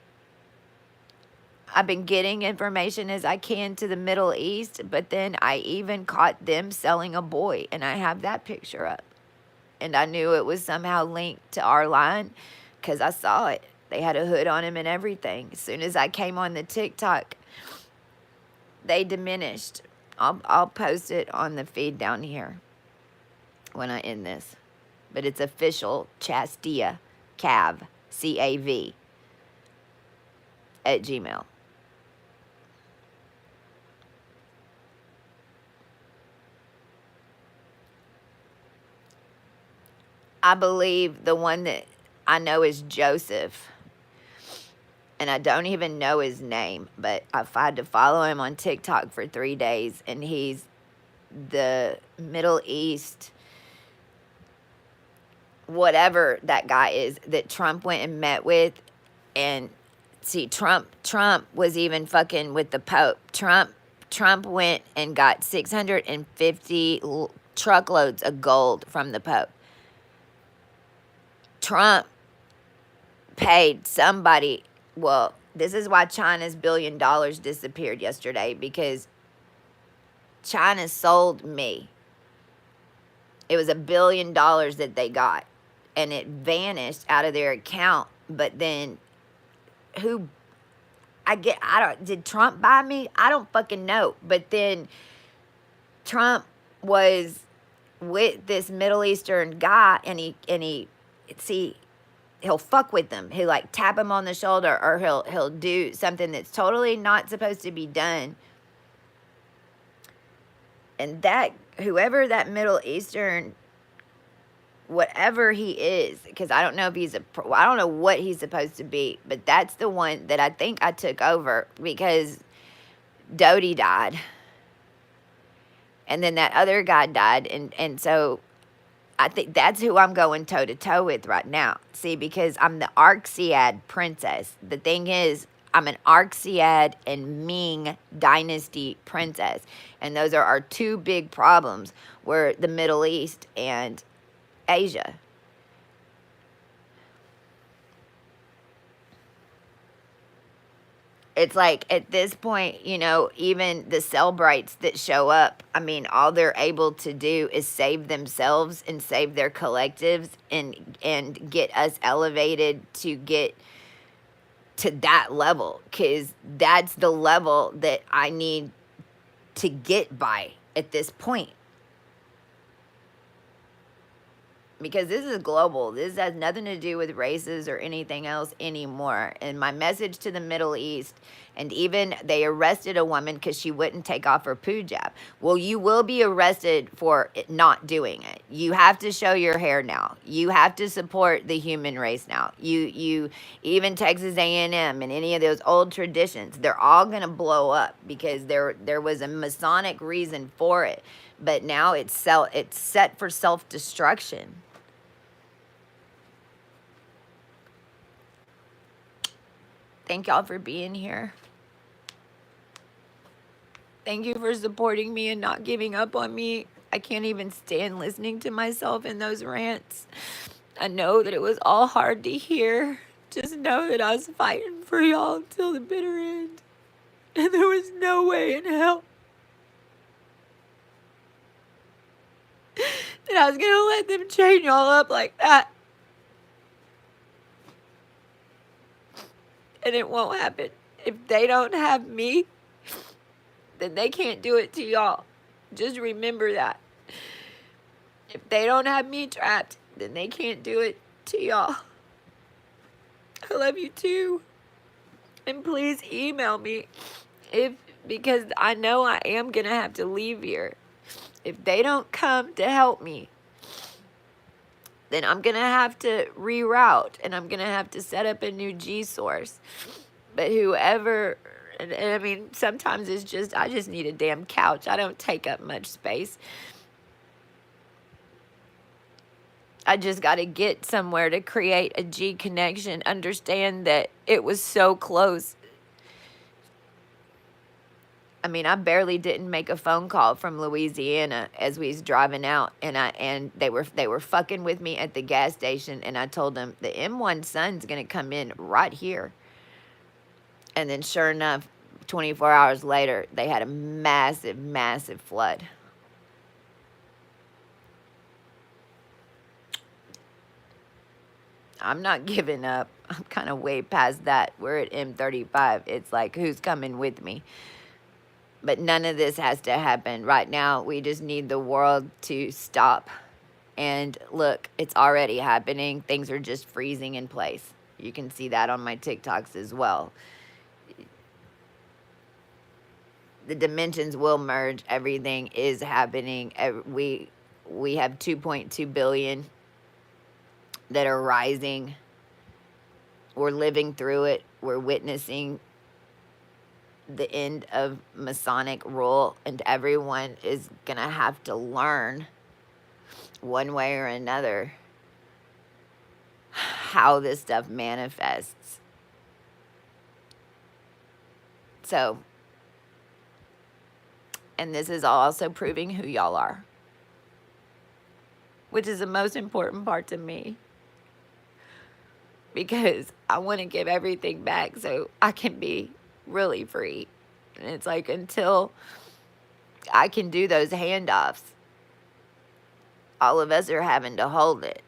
I've been getting information as I can to the Middle East, but then I even caught them selling a boy, and I have that picture up. And I knew it was somehow linked to our line because I saw it. They had a hood on him and everything. As soon as I came on the TikTok, they diminished. I'll post it on the feed down here when I end this. But it's OfficialChastiaCav, CAV, at Gmail. I believe the one that I know is Joseph. And I don't even know his name, but I've had to follow him on TikTok for 3 days, and he's the Middle East, whatever that guy is, that Trump went and met with. And see, Trump was even fucking with the Pope. Trump went and got 650 truckloads of gold from the Pope. Trump paid somebody. Well, this is why China's $1 billion disappeared yesterday, because China sold me. It was $1 billion that they got, and it vanished out of their account. But then did Trump buy me? I don't fucking know. But then Trump was with this Middle Eastern guy, and he he'll fuck with them. He'll like tap him on the shoulder, or he'll do something that's totally not supposed to be done. And that, whoever that Middle Eastern, whatever he is, because I don't know if I don't know what he's supposed to be, but that's the one that I think I took over, because Dodie died. And then that other guy died. And so I think that's who I'm going toe-to-toe with right now. See, because I'm the Arxiad princess. The thing is, I'm an Arxiad and Ming dynasty princess. And those are our 2 big problems, were the Middle East and Asia. It's like, at this point, even the Cellbrites that show up, I mean, all they're able to do is save themselves and save their collectives and get us elevated to get to that level, because that's the level that I need to get by at this point. Because this is global. This has nothing to do with races or anything else anymore. And my message to the Middle East, and even they arrested a woman because she wouldn't take off her hijab. Well, you will be arrested for not doing it. You have to show your hair now. You have to support the human race now. You even Texas A&M and any of those old traditions, they're all going to blow up, because there was a Masonic reason for it. But now it's set for self-destruction. Thank y'all for being here. Thank you for supporting me and not giving up on me. I can't even stand listening to myself in those rants. I know that it was all hard to hear. Just know that I was fighting for y'all till the bitter end. And there was no way in hell that I was going to let them chain y'all up like that. And it won't happen. If they don't have me, then they can't do it to y'all. Just remember that. If they don't have me trapped, then they can't do it to y'all. I love you too. And please email me because I know I am going to have to leave here. If they don't come to help me, then I'm going to have to reroute and I'm going to have to set up a new G source. But whoever, and I mean, sometimes it's just, I just need a damn couch. I don't take up much space. I just got to get somewhere to create a G connection, understand that it was so close. I mean, I barely didn't make a phone call from Louisiana as we was driving out, and they were fucking with me at the gas station, and I told them the M1 Sun's gonna come in right here. And then sure enough, 24 hours later, they had a massive, massive flood. I'm not giving up. I'm kind of way past that. We're at M35. It's like, who's coming with me? But none of this has to happen. Right now, we just need the world to stop. And look, it's already happening. Things are just freezing in place. You can see that on my TikToks as well. The dimensions will merge. Everything is happening. We have 2.2 billion that are rising. We're living through it. We're witnessing the end of Masonic rule, and everyone is gonna have to learn one way or another how this stuff manifests. So, and this is also proving who y'all are, which is the most important part to me, because I want to give everything back so I can be really free. And it's like, until I can do those handoffs, all of us are having to hold it.